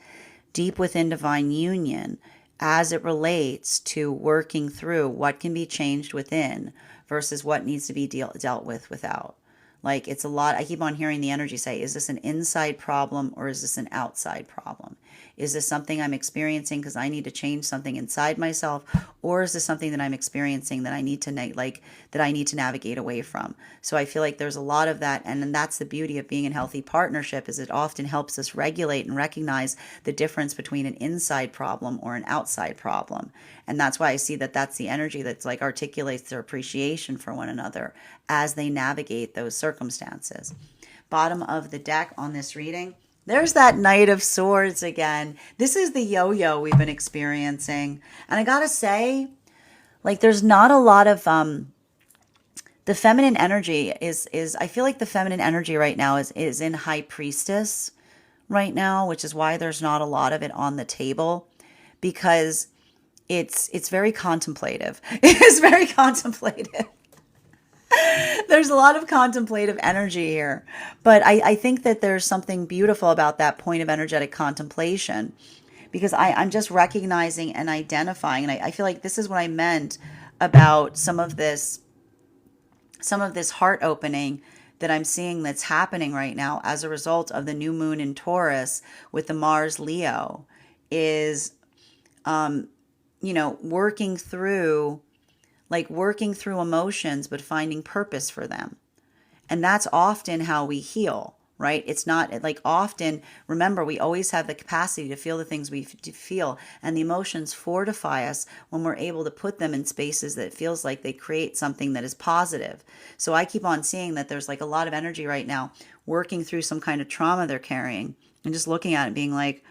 deep within divine union as it relates to working through what can be changed within versus what needs to be dealt with without. Like it's a lot. I keep on hearing the energy say, is this an inside problem or is this an outside problem? Is this something I'm experiencing because I need to change something inside myself? or is this something that I'm experiencing that I need to that I need to navigate away from? So I feel like there's a lot of that, and then that's the beauty of being in healthy partnership, is it often helps us regulate and recognize the difference between an inside problem or an outside problem. And that's why I see that that's the energy that's like articulates their appreciation for one another as they navigate those circumstances. Bottom of the deck on this reading, there's that Knight of Swords again. This is the yo-yo we've been experiencing. And I gotta say, like, there's not a lot of the feminine energy is I feel like the feminine energy right now is in High Priestess right now, which is why there's not a lot of it on the table, because it's very contemplative. It's very contemplative. There's a lot of contemplative energy here. But I think that there's something beautiful about that point of energetic contemplation, because I'm just recognizing and identifying. And I feel like this is what I meant about some of this heart opening that I'm seeing that's happening right now as a result of the new moon in Taurus with the Mars Leo, is, working through emotions, but finding purpose for them. And that's often how we heal, right? It's not like often, remember, we always have the capacity to feel the things we feel, and the emotions fortify us when we're able to put them in spaces that it feels like they create something that is positive. So I keep on seeing that there's like a lot of energy right now working through some kind of trauma they're carrying, and just looking at it being like,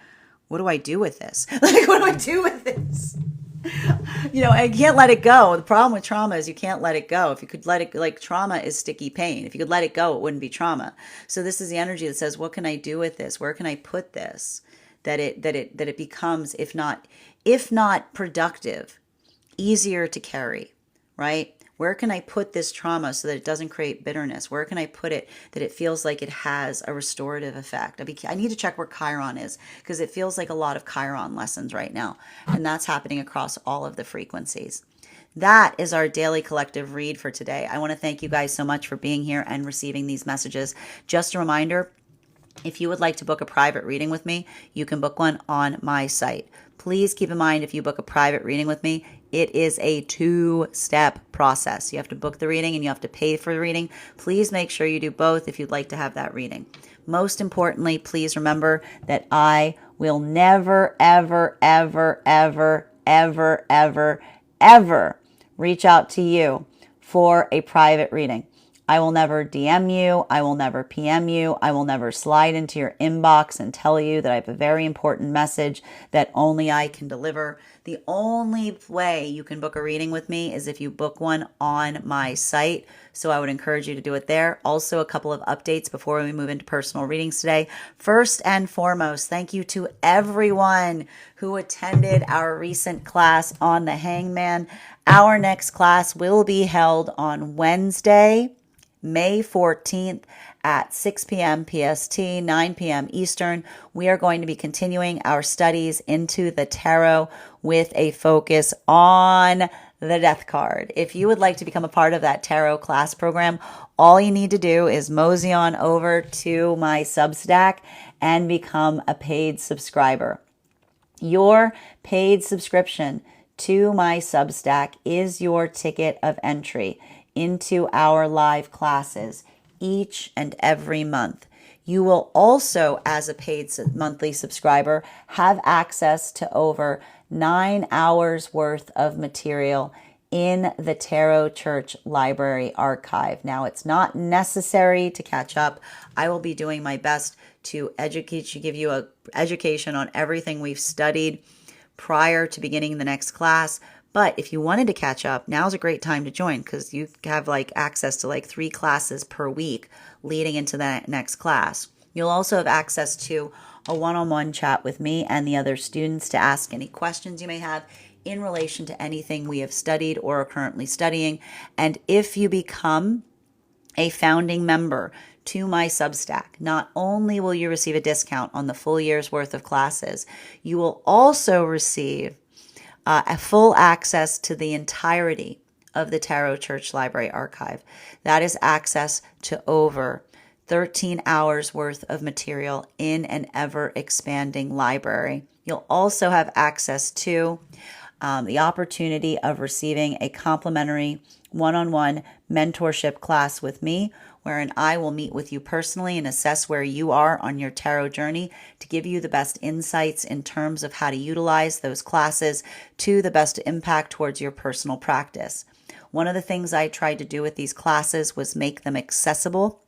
what do I do with this? Like, what do I do with this? I can't let it go. The problem with trauma is you can't let it go. If you could let it, like, trauma is sticky pain. If you could let it go, it wouldn't be trauma. So this is the energy that says, what can I do with this? Where can I put this? That it becomes, if not productive, easier to carry, right? Where can I put this trauma so that it doesn't create bitterness? Where can I put it that it feels like it has a restorative effect? I need to check where Chiron is, because it feels like a lot of Chiron lessons right now. And that's happening across all of the frequencies. That is our daily collective read for today. I want to thank you guys so much for being here and receiving these messages. Just a reminder, if you would like to book a private reading with me, you can book one on my site. Please keep in mind, if you book a private reading with me, it is a 2-step process. You have to book the reading and you have to pay for the reading. Please make sure you do both if you'd like to have that reading. Most importantly, please remember that I will never, ever, ever, ever, ever, ever, ever reach out to you for a private reading. I will never DM you. I will never PM you. I will never slide into your inbox and tell you that I have a very important message that only I can deliver. The only way you can book a reading with me is if you book one on my site. So I would encourage you to do it there. Also, a couple of updates before we move into personal readings today. First and foremost, thank you to everyone who attended our recent class on the Hangman. Our next class will be held on Wednesday, May 14th at 6 p.m. PST, 9 p.m. Eastern. We are going to be continuing our studies into the tarot with a focus on the Death card. If you would like to become a part of that tarot class program, all you need to do is mosey on over to my Substack and become a paid subscriber. Your paid subscription to my Substack is your ticket of entry into our live classes each and every month. You will also, as a paid monthly subscriber, have access to over 9 hours worth of material in the Tarot Church Library Archive. Now, it's not necessary to catch up. I will be doing my best to give you an education on everything we've studied prior to beginning the next class. But if you wanted to catch up, now's a great time to join, because you have access to 3 classes per week leading into that next class. You'll also have access to a one-on-one chat with me and the other students to ask any questions you may have in relation to anything we have studied or are currently studying. And if you become a founding member to my Substack, not only will you receive a discount on the full year's worth of classes, you will also receive a full access to the entirety of the Tarot Church Library Archive. That is access to over 13 hours worth of material in an ever-expanding library. You'll also have access to the opportunity of receiving a complimentary one-on-one mentorship class with me, wherein I will meet with you personally and assess where you are on your tarot journey to give you the best insights in terms of how to utilize those classes to the best impact towards your personal practice. One of the things I tried to do with these classes was make them accessible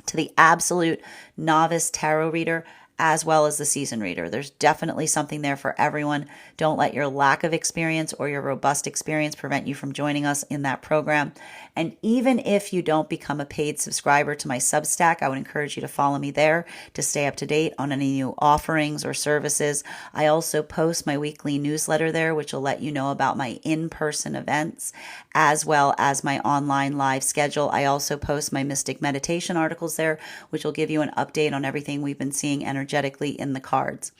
to the absolute novice tarot reader as well as the seasoned reader. There's definitely something there for everyone. Don't let your lack of experience or your robust experience prevent you from joining us in that program. And even if you don't become a paid subscriber to my Substack, I would encourage you to follow me there to stay up to date on any new offerings or services. I also post my weekly newsletter there, which will let you know about my in-person events as well as my online live schedule. I also post my mystic meditation articles there, which will give you an update on everything we've been seeing energetically in the cards.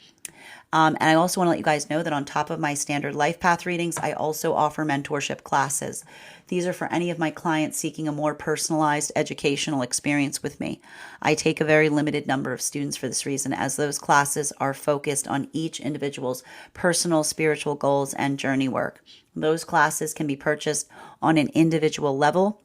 And I also want to let you guys know that on top of my standard life path readings, I also offer mentorship classes. These are for any of my clients seeking a more personalized educational experience with me. I take a very limited number of students for this reason, as those classes are focused on each individual's personal spiritual goals and journey work. Those classes can be purchased on an individual level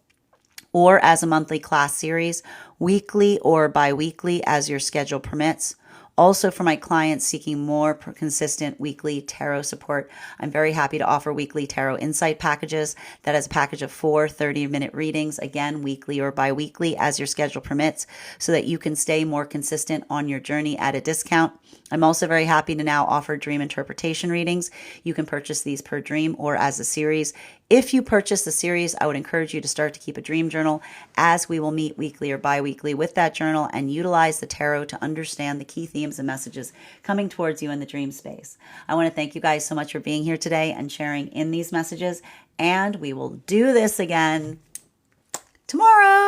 or as a monthly class series, weekly or bi-weekly as your schedule permits. Also, for my clients seeking more consistent weekly tarot support, I'm very happy to offer weekly tarot insight packages. That is a package of 4 30-minute readings, again, weekly or bi-weekly as your schedule permits, so that you can stay more consistent on your journey at a discount. I'm also very happy to now offer dream interpretation readings. You can purchase these per dream or as a series. If you purchase the series, I would encourage you to start to keep a dream journal, as we will meet weekly or bi-weekly with that journal and utilize the tarot to understand the key themes and messages coming towards you in the dream space. I want to thank you guys so much for being here today and sharing in these messages, and we will do this again tomorrow.